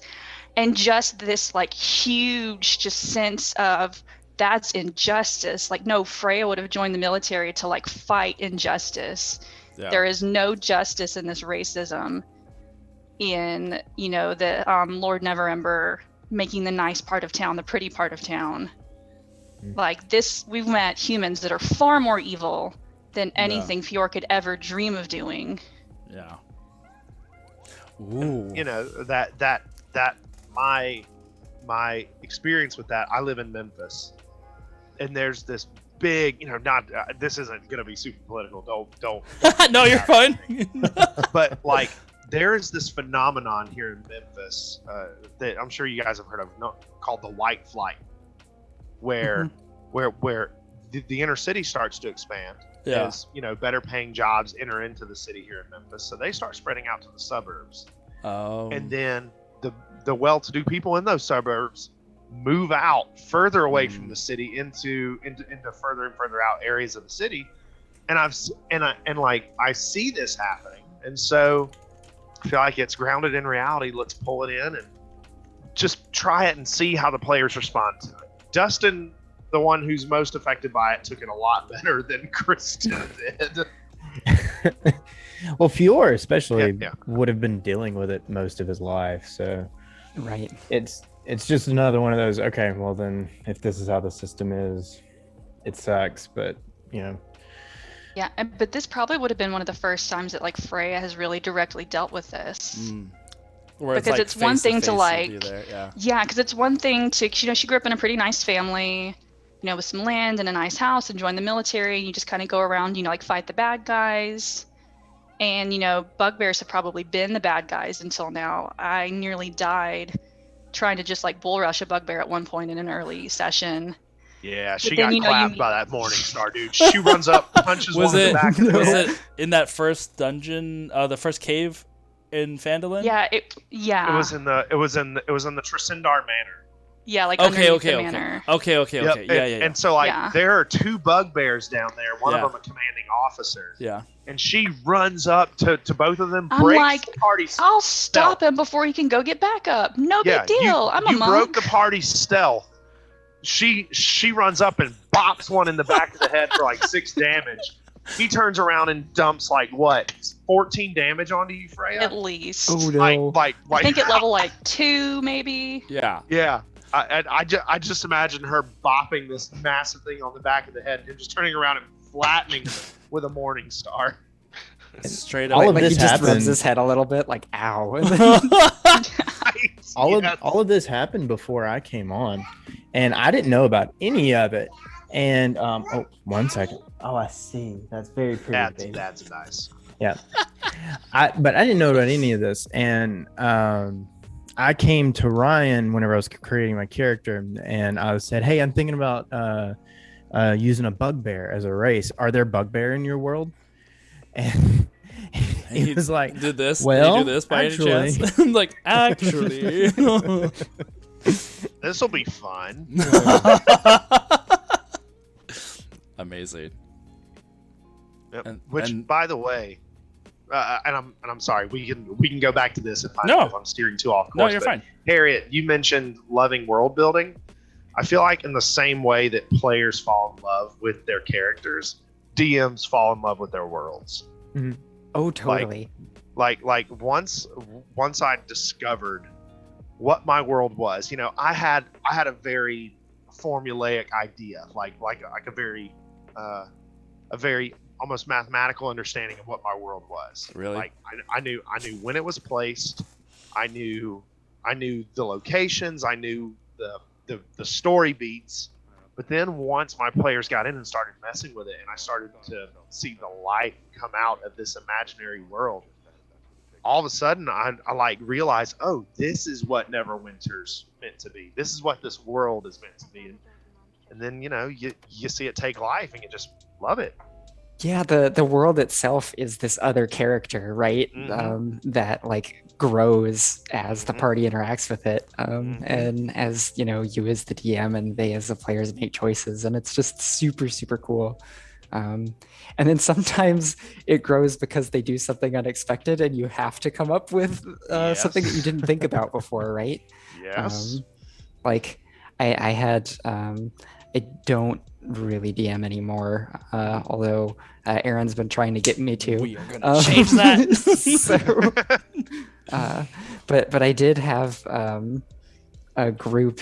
And just this like huge just sense of that's injustice. Like, no, Freya would have joined the military to like fight injustice. Yeah. There is no justice in this racism in, the Lord Neverember making the nice part of town, the pretty part of town. Like this, we've met humans that are far more evil than anything Fior could ever dream of doing. Yeah. Ooh. That my experience with that. I live in Memphis, and there's this big, this isn't gonna be super political. Don't. No, you're fine. But like, there's this phenomenon here in Memphis that I'm sure you guys have heard of, called the white flight, where the inner city starts to expand. Yeah. As better paying jobs enter into the city here in Memphis, so they start spreading out to the suburbs. Oh. And then the well-to-do people in those suburbs move out further away from the city into further and further out areas of the city, and I see this happening, and so I feel like it's grounded in reality. Let's pull it in and just try it and see how the players respond to it. Dustin, the one who's most affected by it, took it a lot better than Kristen did. Well, Fior especially Yeah. would have been dealing with it most of his life, so right. It's just another one of those. Okay, well then, if this is how the system is, it sucks. But Yeah, but this probably would have been one of the first times that like Freya has really directly dealt with this. Where because it's one thing to like, because it's one thing to she grew up in a pretty nice family, with some land and a nice house, and join the military, and you just kind of go around, like fight the bad guys. And, bugbears have probably been the bad guys until now. I nearly died trying to just like bull rush a bugbear at one point in an early session. Yeah, she then, got you know, clapped by that Morningstar, dude. She runs up, punches one in the back of the was head. it in that first dungeon, the first cave in Phandalin? Yeah, It was in the Trisindar Manor. Yeah, like Okay, underneath okay, the okay. manor. Okay. Yep, Yeah, and so like Yeah. there are 2 bugbears down there. One Yeah. of them a commanding officer. Yeah. And she runs up to both of them, I'm breaks like, the party. I'll stop him before he can go get back up. No big deal. I'm a you monk. broke the party's stealth. She runs up and bops one in the back of the head for like 6 damage. He turns around and dumps like what, 14 damage onto you, Freya? At least. Oh no. Like I think at level like 2, maybe. Yeah. yeah. I just imagine her bopping this massive thing on the back of the head and just turning around and flattening him with a morning star. Straight All up. of Like he this just rubs happened. his head a little bit, like ow. And then, All of this happened before I came on, and I didn't know about any of it. And oh, 1 second. Oh, I see. That's very pretty. baby. That's nice. Yeah. But I didn't know about any of this, and I came to Ryan whenever I was creating my character, and I said, "Hey, I'm thinking about using a bugbear as a race. Are there bugbear in your world?" And he was like, Did this? well, did you do this by actually- any chance? I'm like, actually. This will be fun. Amazing. Yep. And- Which, and- by the way, and I'm sorry, we can go back to this if No. I'm steering too off course. No, you're but fine. Harriet, you mentioned loving world building. I feel like in the same way that players fall in love with their characters, DMs fall in love with their worlds. oh, totally. Like once I discovered what my world was, you know, I had a very formulaic idea, like a very almost mathematical understanding of what my world was. Really? Like I knew when it was placed. I knew the locations. I knew the story beats. But then once my players got in and started messing with it, and I started to see the life come out of this imaginary world, all of a sudden I like realized, oh, this is what Neverwinter's meant to be. This is what this world is meant to be. And then, you know, you see it take life and you just love it. Yeah, the world itself is this other character, right? That like grows as the party interacts with it, and as you know, you as the DM and they as the players make choices, and it's just super super cool. And then sometimes it grows because they do something unexpected, and you have to come up with something that you didn't think about before, right? Yes. Like I had I don't really DM anymore, although Aaron's been trying to get me to. We are gonna change that. So, but I did have a group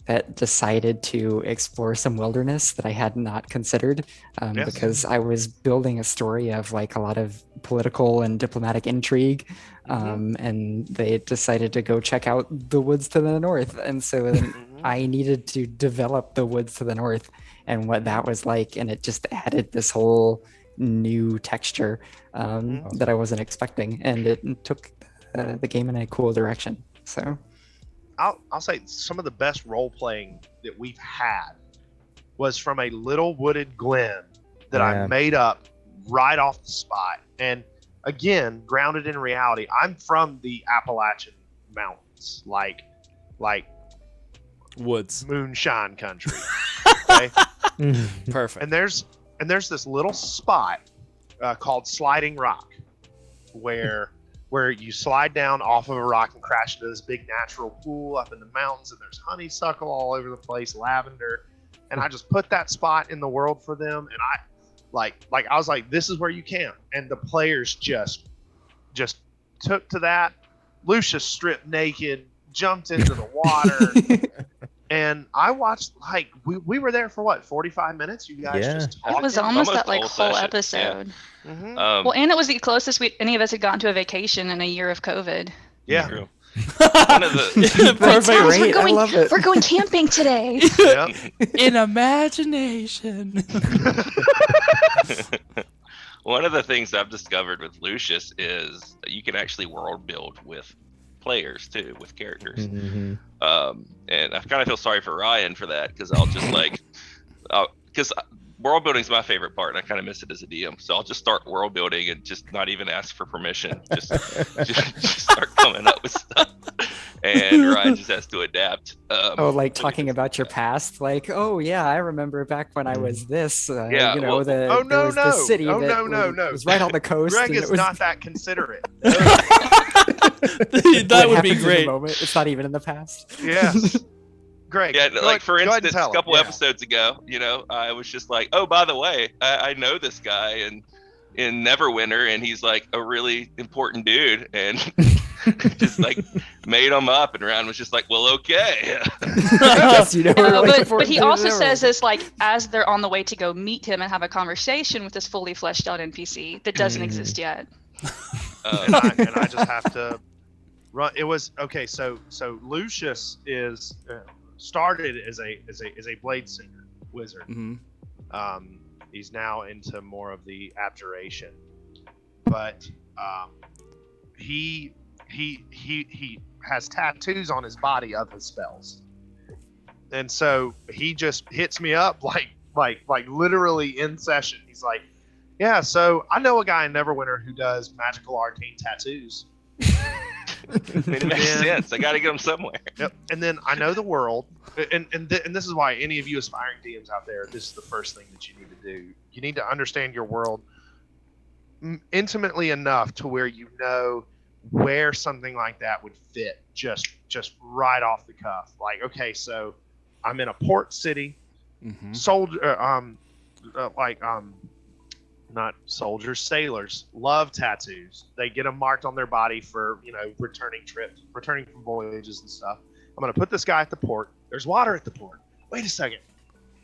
that decided to explore some wilderness that I had not considered, Yes. because I was building a story of like a lot of political and diplomatic intrigue, and they decided to go check out the woods to the north, and so then I needed to develop the woods to the north and what that was like, and it just added this whole new texture that I wasn't expecting, and it took the game in a cool direction. So I'll say some of the best role playing that we've had was from a little wooded glen that I Yeah. made up right off the spot. And again, grounded in reality. I'm from the Appalachian Mountains, like Woods. moonshine country. Okay? Perfect. And there's this little spot called Sliding Rock where you slide down off of a rock and crash into this big natural pool up in the mountains, and there's honeysuckle all over the place, lavender. And I just put that spot in the world for them, and I I was like, this is where you camp. And the players just took to that. Lucius stripped naked, jumped into the water. And I watched, like, we were there for what, 45 minutes? You guys Yeah. just talking? It was almost that Almost like whole whole session, episode. Mhm. Well, and it was the closest any of us had gotten to a vacation in a year of COVID. Yeah. True. One of the Perfect. Guys, Great, I love it. we're going camping today. Yeah. In imagination. one of the things I've discovered with Lucius is that you can actually world build with players too, with characters. Mhm. And I kind of feel sorry for Ryan for that, because I'll just like, because world building is my favorite part, and I kind of miss it as a DM. So I'll just start world building and just not even ask for permission. Just start coming up with stuff, and Ryan just has to adapt. Oh, like talking about your past, like, oh yeah, I remember back when I was this. Yeah, you know, well- there Oh, no, was no. this city Oh, that no. was right on the coast. Greg and is it was, not that considerate. That what would be happens in the great. moment. It's not even in the past. Yes. Greg. Yeah, go like ahead- for go ahead and instance, tell a him. couple Yeah. episodes ago, I was just like, oh, by the way, I know this guy in Neverwinter, and he's like a really important dude, and just like made him up, and Ryan was just like, well, okay. Yes, you know, we're No, like but he 14 also hours. says this like as they're on the way to go meet him and have a conversation with this fully fleshed out NPC that doesn't exist yet. and I just have to run. It was okay. So Lucius is started as a blade singer wizard. Mhm. He's now into more of the abjuration, but he has tattoos on his body of his spells, and so he just hits me up like literally in session. He's like, yeah, so I know a guy in Neverwinter who does magical arcane tattoos. I mean, it makes Yeah. sense. I got to get him somewhere. Yep. And then I know the world, and this is why any of you aspiring DMs out there, this is the first thing that you need to do. You need to understand your world intimately enough to where you know where something like that would fit just right off the cuff. Like, okay, so I'm in a port city, Mhm. not soldiers, sailors love tattoos. They get them marked on their body for, returning from voyages and stuff. I'm going to put this guy at the port. There's water at the port. Wait a second.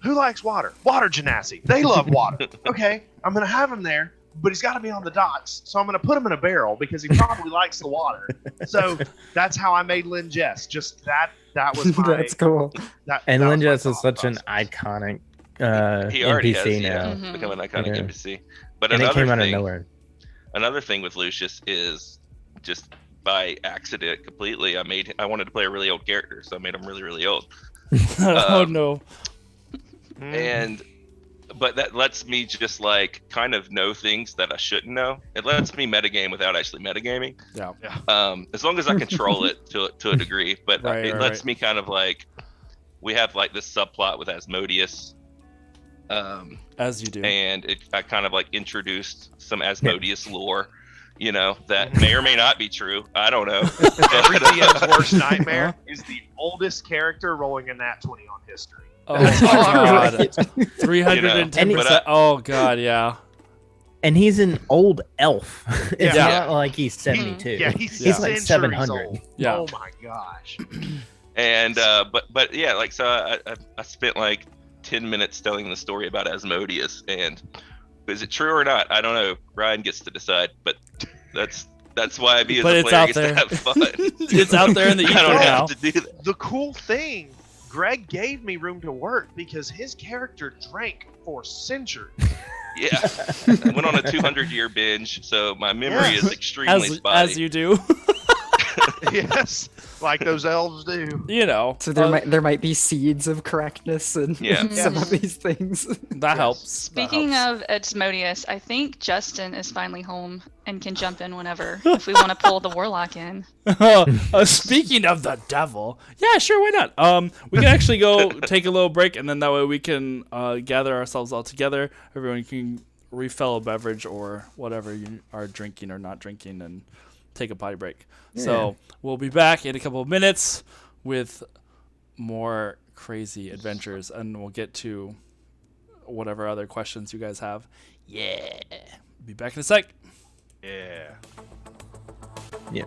Who likes water? Water genasi. They love water. Okay, I'm going to have him there, but he's got to be on the docks. So I'm going to put him in a barrel because he probably likes the water. So that's how I made Lynn Jess. Just that was my... That's cool. And that was Lynn my Jess is thought such an process. iconic He already NPC has, now. yeah, Mhm. become an iconic Yeah. NPC. But And it another came out of thing, nowhere. another thing with Lucius is just by accident completely. I wanted to play a really old character, so I made him really, really old. Oh no. But that lets me just like kind of know things that I shouldn't know. It lets me metagame without actually metagaming. Yeah. As long as I control it to a degree. But Right, it right, lets right. me kind of like, we have like this subplot with Asmodeus. As you do. And I kind of like introduced some Asmodeus lore, that may or may not be true. I don't know. Every DM's worst nightmare is the oldest character rolling a nat 20 on history. Oh my god. Right. 310%. But Oh god, yeah. And he's an old elf. It's Yeah. not like he's 72. Yeah, he's like centuries 700. old. Yeah. Oh my gosh. And but yeah, like so I spent like 10 minutes telling the story about Asmodeus, and is it true or not? I don't know. Ryan gets to decide, but that's why me as But a it's player out gets there. to have fun. It's out there in the I ether don't now. have to do that. The cool thing, Greg gave me room to work because his character drank for centuries. Yeah, I went on a 200-year binge, so my memory is extremely spotty. As you do. Yes, like those elves do. So there might be seeds of correctness in Yeah. some of these things. That helps. Speaking of Asmodeus, I think Justin is finally home and can jump in whenever if we want to pull the warlock in. Speaking of the devil, yeah, sure, why not? We can actually go take a little break, and then that way we can gather ourselves all together. Everyone can refill a beverage or whatever you are drinking or not drinking, and take a potty break. So we'll be back in a couple of minutes with more crazy adventures, and we'll get to whatever other questions you guys have. Yeah, be back in a sec. Yeah. Yeah.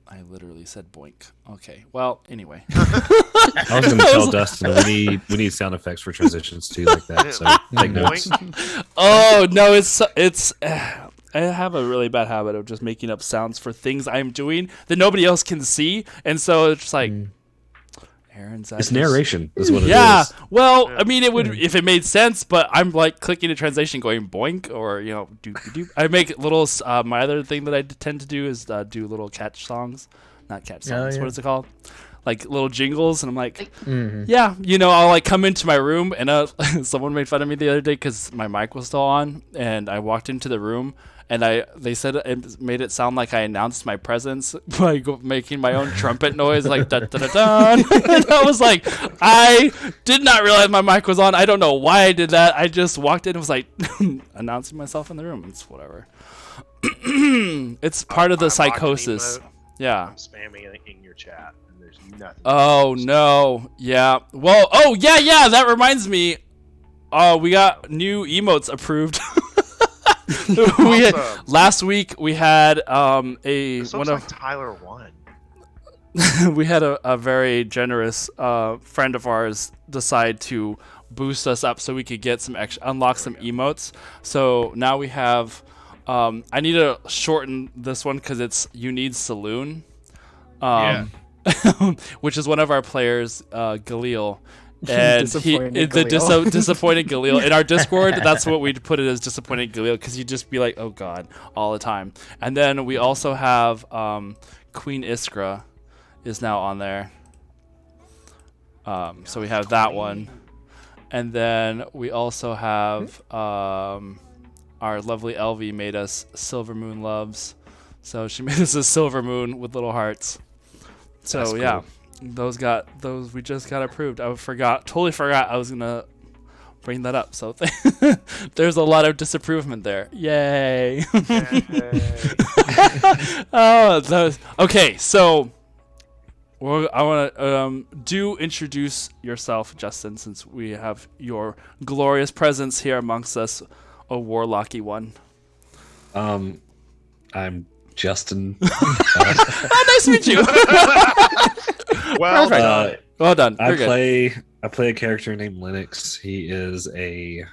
I literally said boink. Okay. Well, anyway. I was going to tell Dustin we need sound effects for transitions too, like that. So take notes. Oh no, it's. I have a really bad habit of just making up sounds for things I'm doing that nobody else can see, and so it's just like. Aaron's. It's narration, is what it is. Yeah. Well, I mean, it would if it made sense, but I'm like clicking a translation, going boink, or doop doop. I make little. My other thing that I tend to do is do little catch songs, not catch songs. yeah. What is it called? Like little jingles, and I'm like, yeah, I'll like come into my room, and someone made fun of me the other day because my mic was still on, and I walked into the room. And they said it made it sound like I announced my presence by making my own trumpet noise, like da da da da. And I was like, I did not realize my mic was on. I don't know why I did that. I just walked in and was like announcing myself in the room. It's whatever. It's part of the psychosis. Yeah. I'm spamming it in your chat, and there's nothing. Oh no. Yeah. Well. Oh yeah. That reminds me. We got new emotes approved. Last week we had This looks like Tyler won. we had a very generous friend of ours decide to boost us up so we could get some unlock some emotes. So now we have I need to shorten this one because it's You Need Saloon, which is one of our players, Galil. And disappointed Galil in our Discord. That's what we'd put it as, disappointed Galil, because you'd just be like, oh god, all the time. And then we also have Queen Iskra is now on there. So we have that one, and then we also have our lovely Elvie made us Silver Moon Loves. So she made us a Silver Moon with little hearts. So That's yeah. cool. Those we just got approved. I totally forgot I was gonna bring that up. So there's a lot of disapproval there. Yay! Okay. So I want to do introduce yourself, Justin, since we have your glorious presence here amongst us, a warlocky one. I'm Justin. Oh, nice to meet you. Well done. Well done. I You're good. play a character named Linux. He is a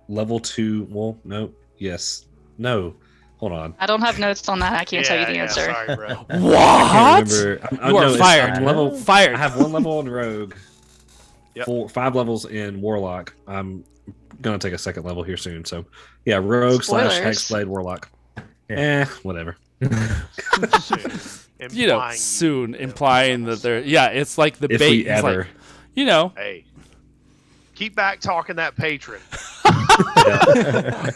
level 2. Well, no. Yes. No. Hold on. I don't have notes on that. I can't tell you the answer. Sorry, bro. I What? can't remember. You are no, fired. I'm level. Fired. I have 1 level in Rogue. Yep. 5 levels in Warlock. I'm gonna take a 2nd level here soon. So yeah, Rogue / Spoilers. Hexblade Warlock. Whatever. Soon implying that they're it's like the If bait. we It's ever. like, Hey, keep back talking that patron.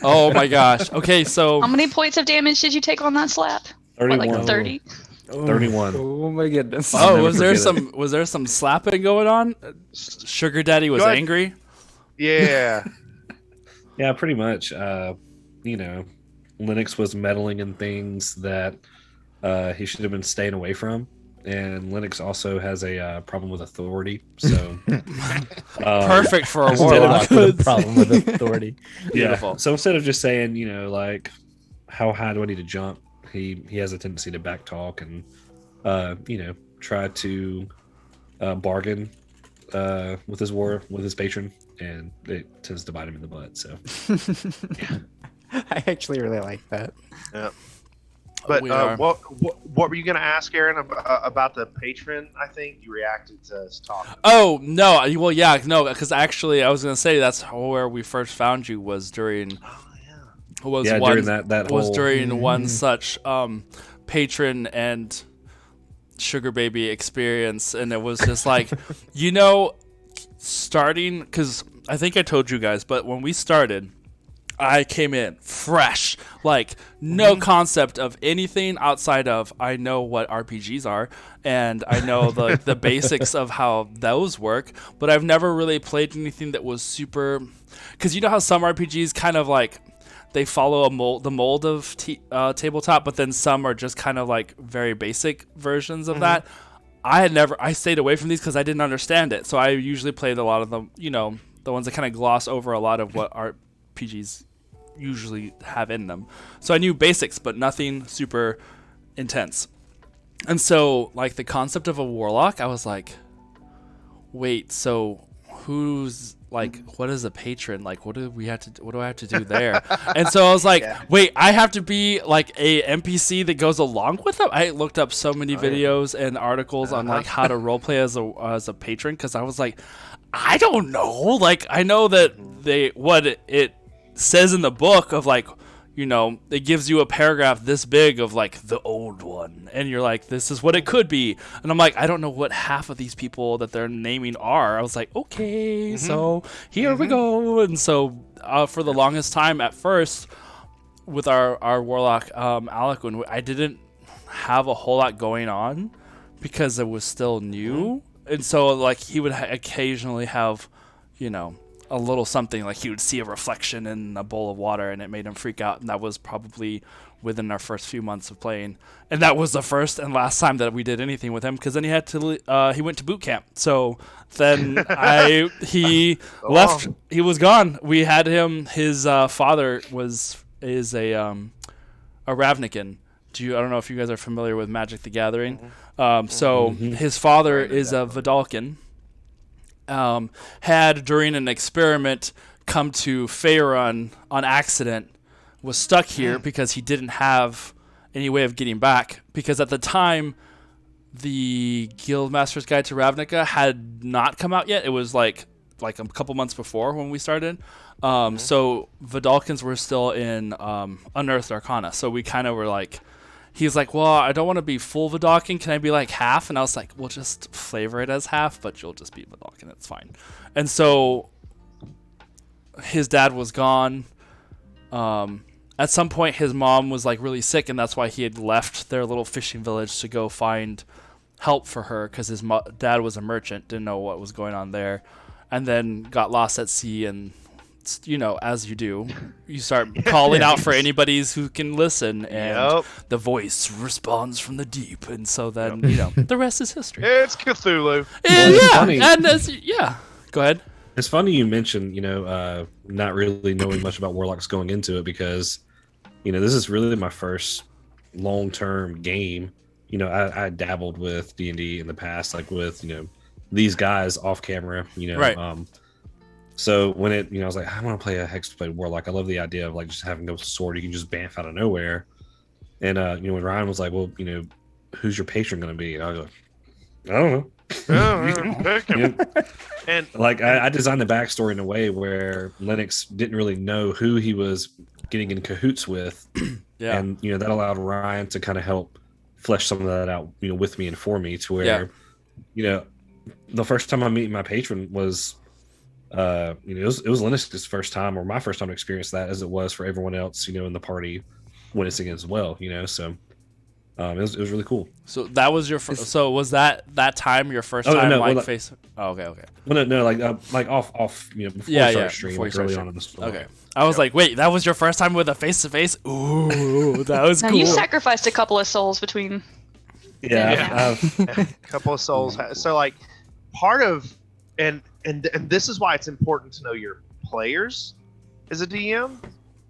oh my gosh. Okay, so How many points of damage did you take on that slap? What, 31. like 30? 31. Oh my goodness. I'll never was there forget some slapping going on? Sugar Daddy was Go ahead. angry. Yeah. Yeah, pretty much. Linux was meddling in things that he should have been staying away from. And Linux also has a problem with authority. So Perfect for a Instead of warlock. With a problem with authority. Beautiful. Yeah. So instead of just saying, like, how high do I need to jump? He has a tendency to backtalk and try to bargain with his patron, and it tends to bite him in the butt. So I actually really like that. Yep. But We are. what were you going to ask, Aaron, about the patron? I think you reacted to us talking. Oh no! Well, yeah, no, because actually, I was gonna say that's where we first found you was during Oh yeah. During that was whole during one Mhm. such patron and sugar baby experience, and it was just like, you know, starting because I think I told you guys, but when we started. I came in fresh, like no concept of anything outside of I know what RPGs are and I know the basics of how those work, but I've never really played anything that was super. Because you know how some RPGs kind of like they follow the mold of tabletop, but then some are just kind of like very basic versions of that. I stayed away from these because I didn't understand it, so I usually played a lot of them. You know, the ones that kind of gloss over a lot of what RPGs usually have in them. So I knew basics, but nothing super intense. And so, like, the concept of a warlock, I was like, wait, so who's like, what is a patron? Like, what do I have to do there? And so I was like, wait, I have to be like a NPC that goes along with them. I looked up so many videos and articles on like how to roleplay as a patron, because I was like, I don't know. Like, I know that what it says in the book of like, you know, it gives you a paragraph this big of like the old one, and you're like, this is what it could be. And I'm like, I don't know what half of these people that they're naming are. I was like, okay, so here we go. And so for the longest time at first with our warlock Alec, when I didn't have a whole lot going on because it was still new, and so like he would occasionally have, you know, a little something, like he would see a reflection in a bowl of water and it made him freak out, and that was probably within our first few months of playing, and that was the first and last time that we did anything with him, because then he had to he went to boot camp, so then he left. He was gone. We had him, his father is a Ravnican. I don't know if you guys are familiar with Magic the Gathering. So his father is a Vidalcan. Had during an experiment come to Faerun on accident, was stuck here because he didn't have any way of getting back, because at the time the Guildmaster's Guide to Ravnica had not come out yet. It was like a couple months before when we started. So Vidalcans were still in Unearthed Arcana, so we kind of were like, he's like, well, I don't want to be full Vidalcan. Can I be like half? And I was like, we'll just flavor it as half, but you'll just be Vidalcan. It's fine. And so his dad was gone. At some point, his mom was like really sick, and that's why he had left their little fishing village to go find help for her, because his dad was a merchant, didn't know what was going on there, and then got lost at sea. And you know, as you do, you start calling out for anybody who can listen, and the voice responds from the deep, and so then you know, the rest is history. It's Cthulhu. Funny. And go ahead. It's funny you mentioned, you know, not really knowing much about warlocks going into it, because, you know, this is really my first long-term game. You know, I dabbled with D&D in the past, like with, you know, these guys off camera, you know. Right. So when it, you know, I was like, I want to play a Hexblade Warlock. I love the idea of like just having a sword you can just bamf out of nowhere. And you know, when Ryan was like, well, you know, who's your patron going to be? And I was like, I don't know. And like I designed the backstory in a way where Lennox didn't really know who he was getting in cahoots with. And you know, that allowed Ryan to kind of help flesh some of that out, you know, with me and for me, to where you know, the first time I meet my patron was you know, it was Lennox's first time, or my first time to experience that, as it was for everyone else, you know, in the party witnessing as well, you know. So it was really cool. So that was your so was that time your first time face? Oh, okay. Well, no, like off, you know, before I started stream, like early on in the story. Okay. I was like, wait, that was your first time with a face to face? Ooh, that was cool. You sacrificed a couple of souls between. A couple of souls. So like part of and this is why it's important to know your players as a DM,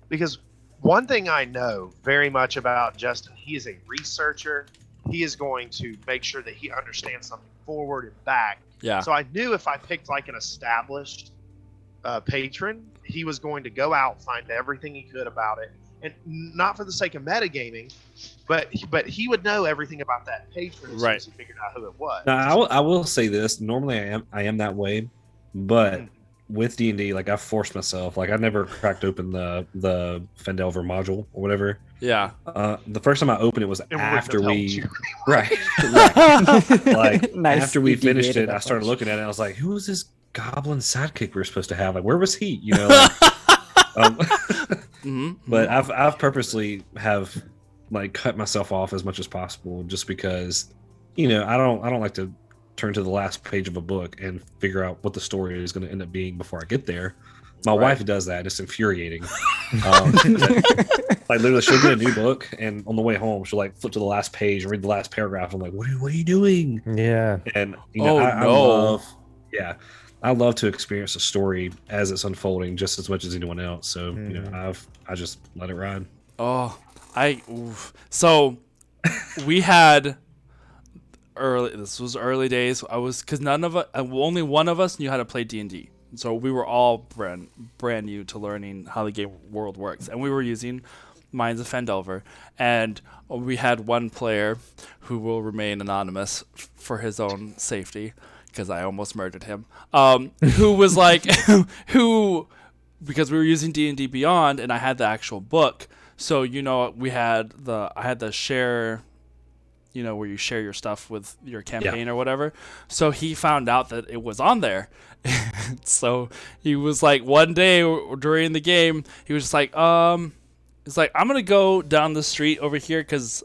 because one thing I know very much about Justin, he is a researcher. He is going to make sure that he understands something forward and back. Yeah. So I knew if I picked like an established patron, he was going to go out, find everything he could about it, and not for the sake of metagaming, but he would know everything about that patron as soon as he figured out who it was. Now, I will say this. Normally, I am that way, but with D&D, like I forced myself. Like I never cracked open the Fendelver module or whatever. Yeah. The first time I opened it was It after wouldn't have we, helped right. Like Nice. after we You finished deviated it, that I started much. looking at it. And I was like, who was this goblin sidekick we were supposed to have? Like, where was he? You know. Like, but I've purposely have like cut myself off as much as possible just because, you know, I don't like to turn to the last page of a book and figure out what the story is going to end up being before I get there. My wife does that. It's infuriating. Like literally, she'll get a new book, and on the way home, she'll like flip to the last page and read the last paragraph. I'm like, "What are you doing?" Yeah. And you know, Oh, I no. love, I love to experience a story as it's unfolding just as much as anyone else. So you know, I just let it ride. Oh, so we had early. This was early days. Because none of us, only one of us knew how to play D&D. So we were all brand new to learning how the game world works, and we were using Minds of Fendelver, and we had one player who will remain anonymous for his own safety, because I almost murdered him. Who was like, because we were using D&D Beyond, and I had the actual book. So you know, I had the share, you know, where you share your stuff with your campaign or whatever. So he found out that it was on there. So he was like, one day during the game, he was just like, it's like, I'm gonna go down the street over here because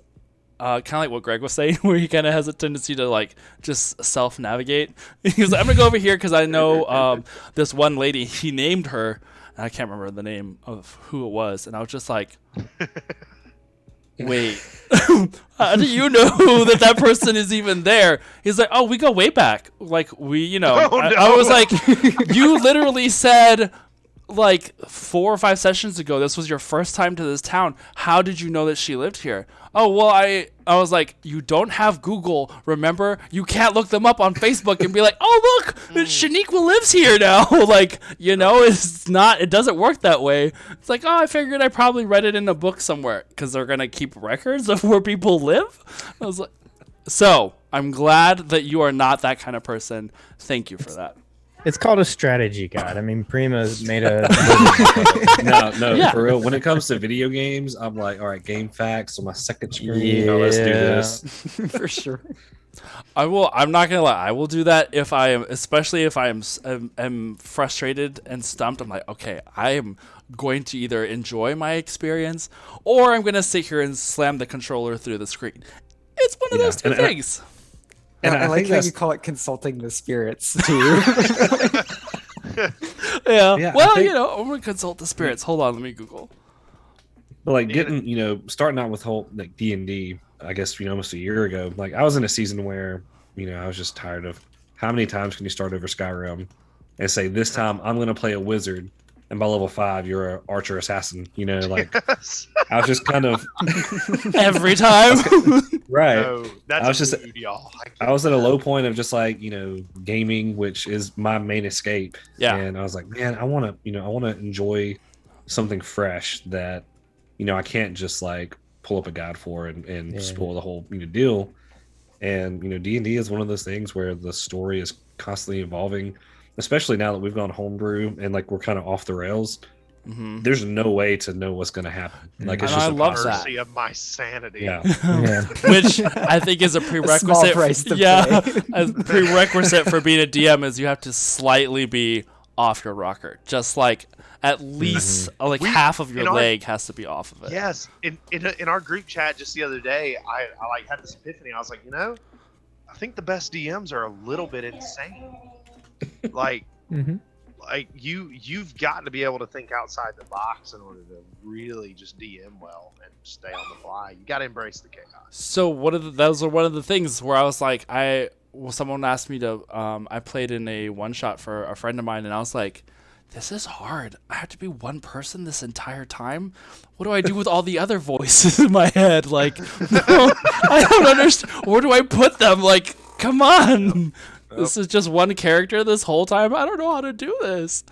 kind of like what Greg was saying, where he kind of has a tendency to like just self-navigate. He was like, I'm gonna go over here because I know this one lady. He named her, and I can't remember the name of who it was, and I was just like, wait, how do you know that person is even there? He's like, oh, we go way back. Like, we, you know, Oh, no. I was like, you literally said like 4 or 5 sessions ago, this was your first time to this town. How did you know that she lived here? Oh, well, I was like, you don't have Google, remember? You can't look them up on Facebook and be like, oh, look, Shaniqua lives here now. Like, you know, it doesn't work that way. It's like, oh, I figured I probably read it in a book somewhere because they're going to keep records of where people live. I was like, so I'm glad that you are not that kind of person. Thank you for that. It's called a strategy guide. I mean, Prima made a. No, for real. When it comes to video games, I'm like, all right, game facts on my second screen. Oh, let's do this. For sure. I'm not gonna lie. I will do that if I am, especially if I am frustrated and stumped. I'm like, okay, I am going to either enjoy my experience or I'm gonna sit here and slam the controller through the screen. It's one of those two things. And I like think how that's- you call it consulting the spirits too. Yeah. I Well, think- you know, I'm gonna consult the spirits. Hold on, let me Google. But like getting, you know, starting out with whole like D&D, I guess, you know, almost a year ago, like I was in a season where, you know, I was just tired of how many times can you start over Skyrim and say, this time I'm going to play a wizard, and by level 5 you're an archer assassin, you know, like Yes. I was just kind of Every time. right. No, that's I was just- rude, y'all. I was at a low point of just like, you know, gaming, which is my main escape. Yeah. And I was like, man, I want to enjoy something fresh that, you know, I can't just like pull up a guide for and spoil the whole, you know, deal. And, you know, D&D is one of those things where the story is constantly evolving, especially now that we've gone homebrew and like we're kind of off the rails. Mm-hmm. There's no way to know what's going to happen. Like it's And just I love impossible. that. Mercy of my sanity. Yeah. Yeah. Which I think is a small prerequisite. price to yeah, pay. a prerequisite for being a DM is you have to slightly be off your rocker. Just like at least like half of your in our- leg has to be off of it. Yes. In our group chat just the other day, I like had this epiphany. I was like, you know, I think the best DMs are a little bit insane. Like, Mhm. like you've got to be able to think outside the box in order to really just DM well and stay on the fly. You got to embrace the chaos. So those are one of the things where I was like, someone asked me to, I played in a one shot for a friend of mine, and I was like, this is hard. I have to be one person this entire time. What do I do with all the other voices in my head? Like, no, I don't understand. Where do I put them? Like, come on. This is just one character this whole time. I don't know how to do this.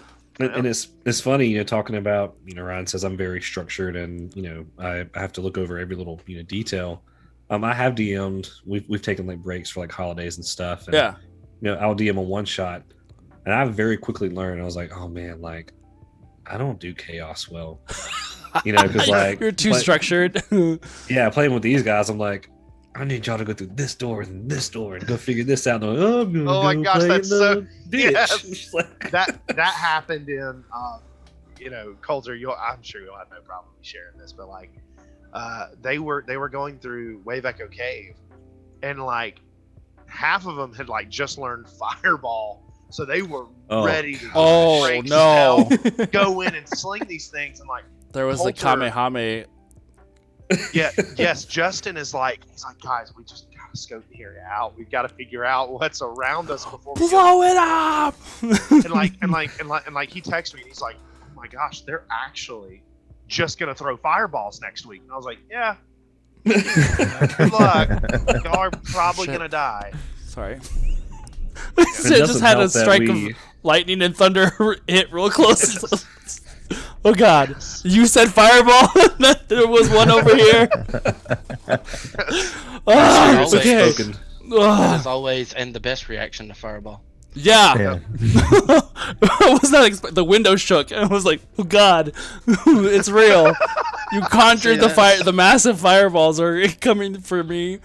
And it's funny, talking about, Ryan says I'm very structured, and I have to look over every little detail. I have DM'd. We've taken like breaks for like holidays and stuff. And, Yeah. I'll DM a one shot, and I very quickly learned. I was like, oh man, like I don't do chaos well, because like you're too structured. Yeah, playing with these guys, I'm like, I need y'all to go through this door and this door and go figure this out. And I'm like, oh, I'm gonna Oh my go gosh, play that's in so- the ditch. yes. Like- that happened in Coulter. I'm sure you'll have no problem sharing this, but like they were going through Wave Echo Cave, and like half of them had like just learned Fireball, so they were Oh. ready to Oh, break no. spell, go in and sling these things, and like There was the Coulter- Kamehame. yes, Justin he's like, guys, we just gotta scope the area out. We've got to figure out what's around us before we go. Blow it up! and like he texted me and he's like, oh my gosh, they're actually just gonna throw fireballs next week. And I was like, yeah, good luck. Y'all are probably Shit. gonna die. Sorry. It Just doesn't had a help that strike we- of lightning and thunder hit real close. Oh god. You said fireball? There was one over here. Ah, Always okay. spoken. Ah, As always, and the best reaction to Fireball. yeah. Yeah. I was not the window shook. I was like, oh god, it's real. You conjured the fire. The massive fireballs are coming for me.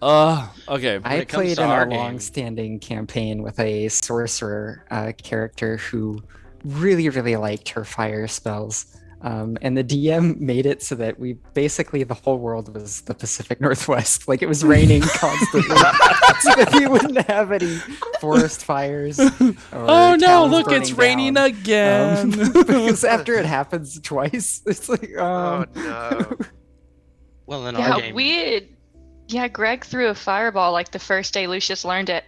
Okay. I it comes played to in our a game- long-standing campaign with a sorcerer character who really, really liked her fire spells. And the DM made it so that the whole world was the Pacific Northwest. Like it was raining constantly, so that we wouldn't have any forest fires. Or Oh no! towns Look, it's burning raining down. again. Because after it happens twice, it's like, Oh no. Well, in our game, Greg threw a fireball like the first day Lucius learned it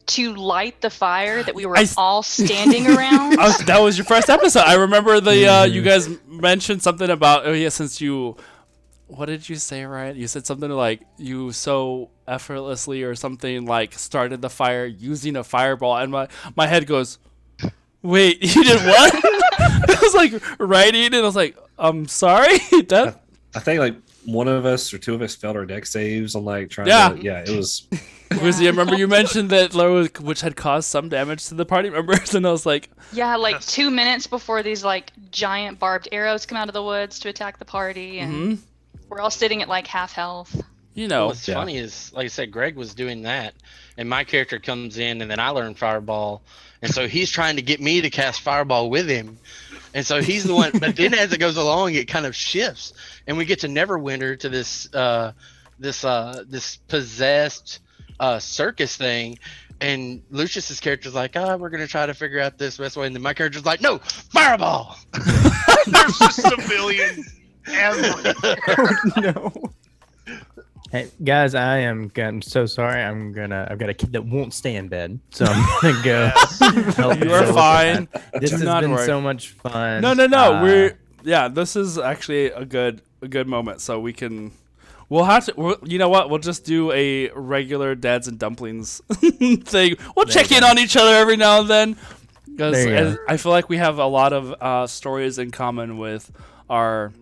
to light the fire that we were I s- all standing around. That was your first episode. I remember the you guys mentioned something about since you. What did you say, Ryan? You said something like you so effortlessly or something like started the fire using a fireball, and my head goes, wait, you did what? I was like writing, and I was like, I'm sorry. That I think like one of us or two of us failed our deck saves on like trying Yeah. to. Yeah, it was. was I remember you mentioned that which had caused some damage to the party members, and I was like, Yeah, like 2 minutes before these like giant barbed arrows come out of the woods to attack the party, and we're all sitting at like half health. what's funny is, like I said, Greg was doing that, and my character comes in, and then I learn Fireball, and so he's trying to get me to cast Fireball with him, and so he's the one. But then as it goes along, it kind of shifts, and we get to Neverwinter to this possessed circus thing. And Lucius's character's like, we're gonna try to figure out this best way, and then my character's like, no, Fireball. There's just civilians everywhere. no. Hey guys, I'm so sorry. I've got a kid that won't stay in bed, so I'm gonna go. help you him are with fine. that. This Do has not been worry. so much fun. No. This is actually a good moment, so we can. We'll have to. You know what? We'll just do a regular Dads and Dumplings thing. We'll check in on each other every now and then, because There you go. I feel like we have a lot of stories in common with our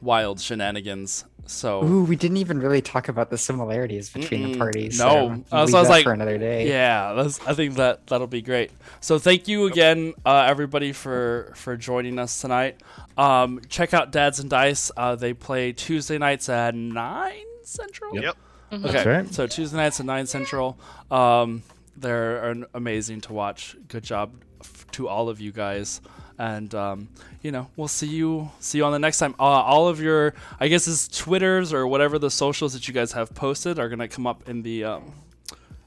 wild shenanigans. So Ooh, we didn't even really talk about the similarities between the parties. No. so So leave I was that like, for another day. yeah, I think that'll be great. So thank you again, everybody, for joining us tonight. Check out Dads and Dice. They play Tuesday nights at 9 Central. Yep. Okay, That's right. so Tuesday nights at 9 Central. They're amazing to watch. Good job to all of you guys. And we'll see you on the next time. All of your, I guess, it's Twitters or whatever the socials that you guys have posted are gonna come up in the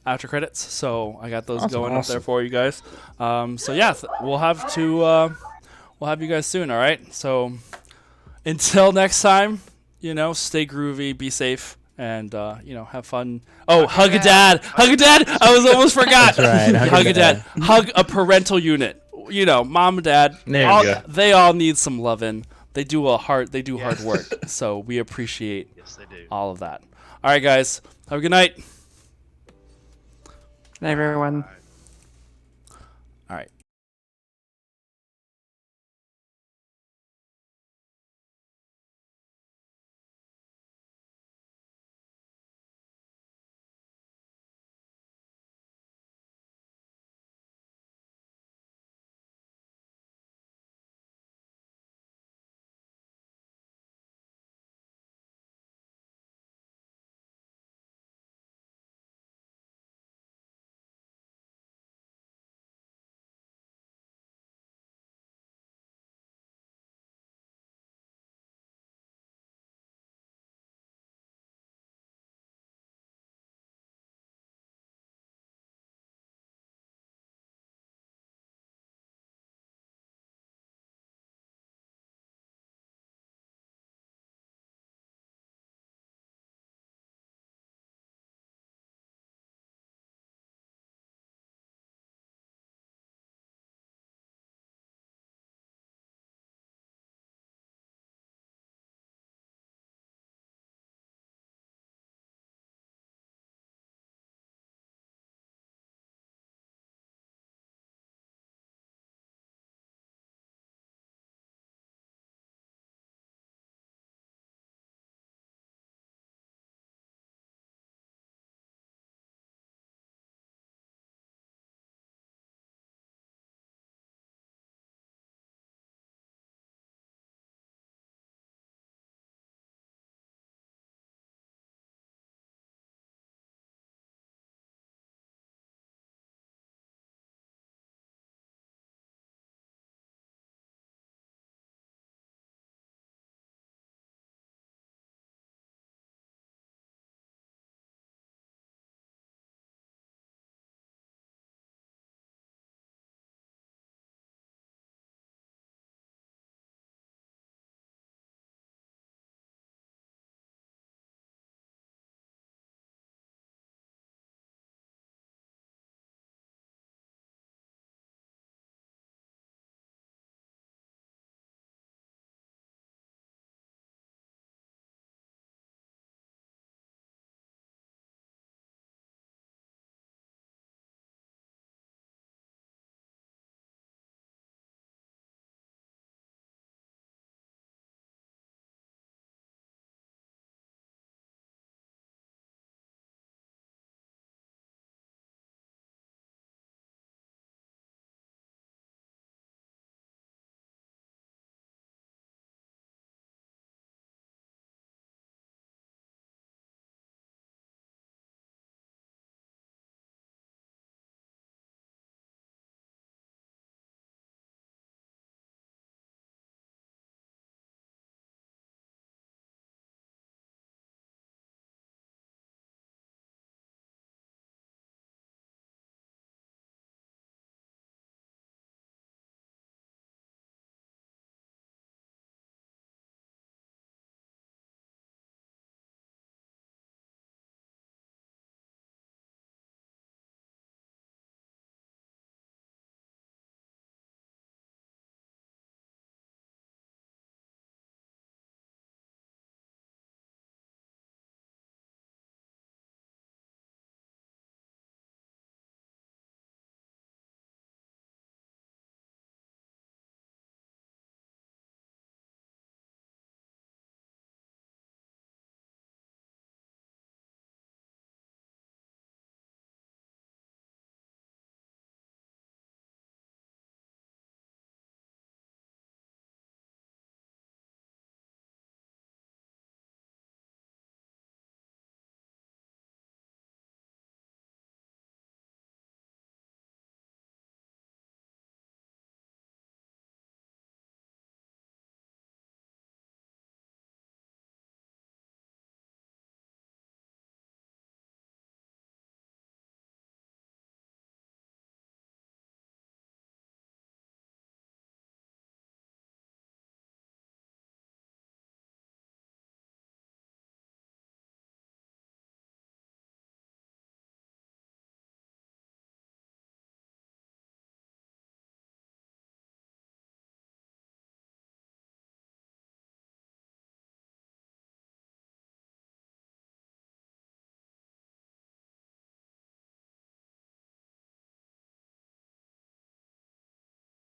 after credits. So I got those going up there for you guys. So yeah, we'll have you guys soon. All right. So until next time, stay groovy, be safe, and have fun. Oh, hug a dad, hug a dad. I was almost forgot. That's right, Hug a dad. Hug a parental unit. Mom and dad. There you go. They all need some loving. They do hard work. So we appreciate Yes, they do. all of that. All right, guys. Have a good night. Everyone. All right.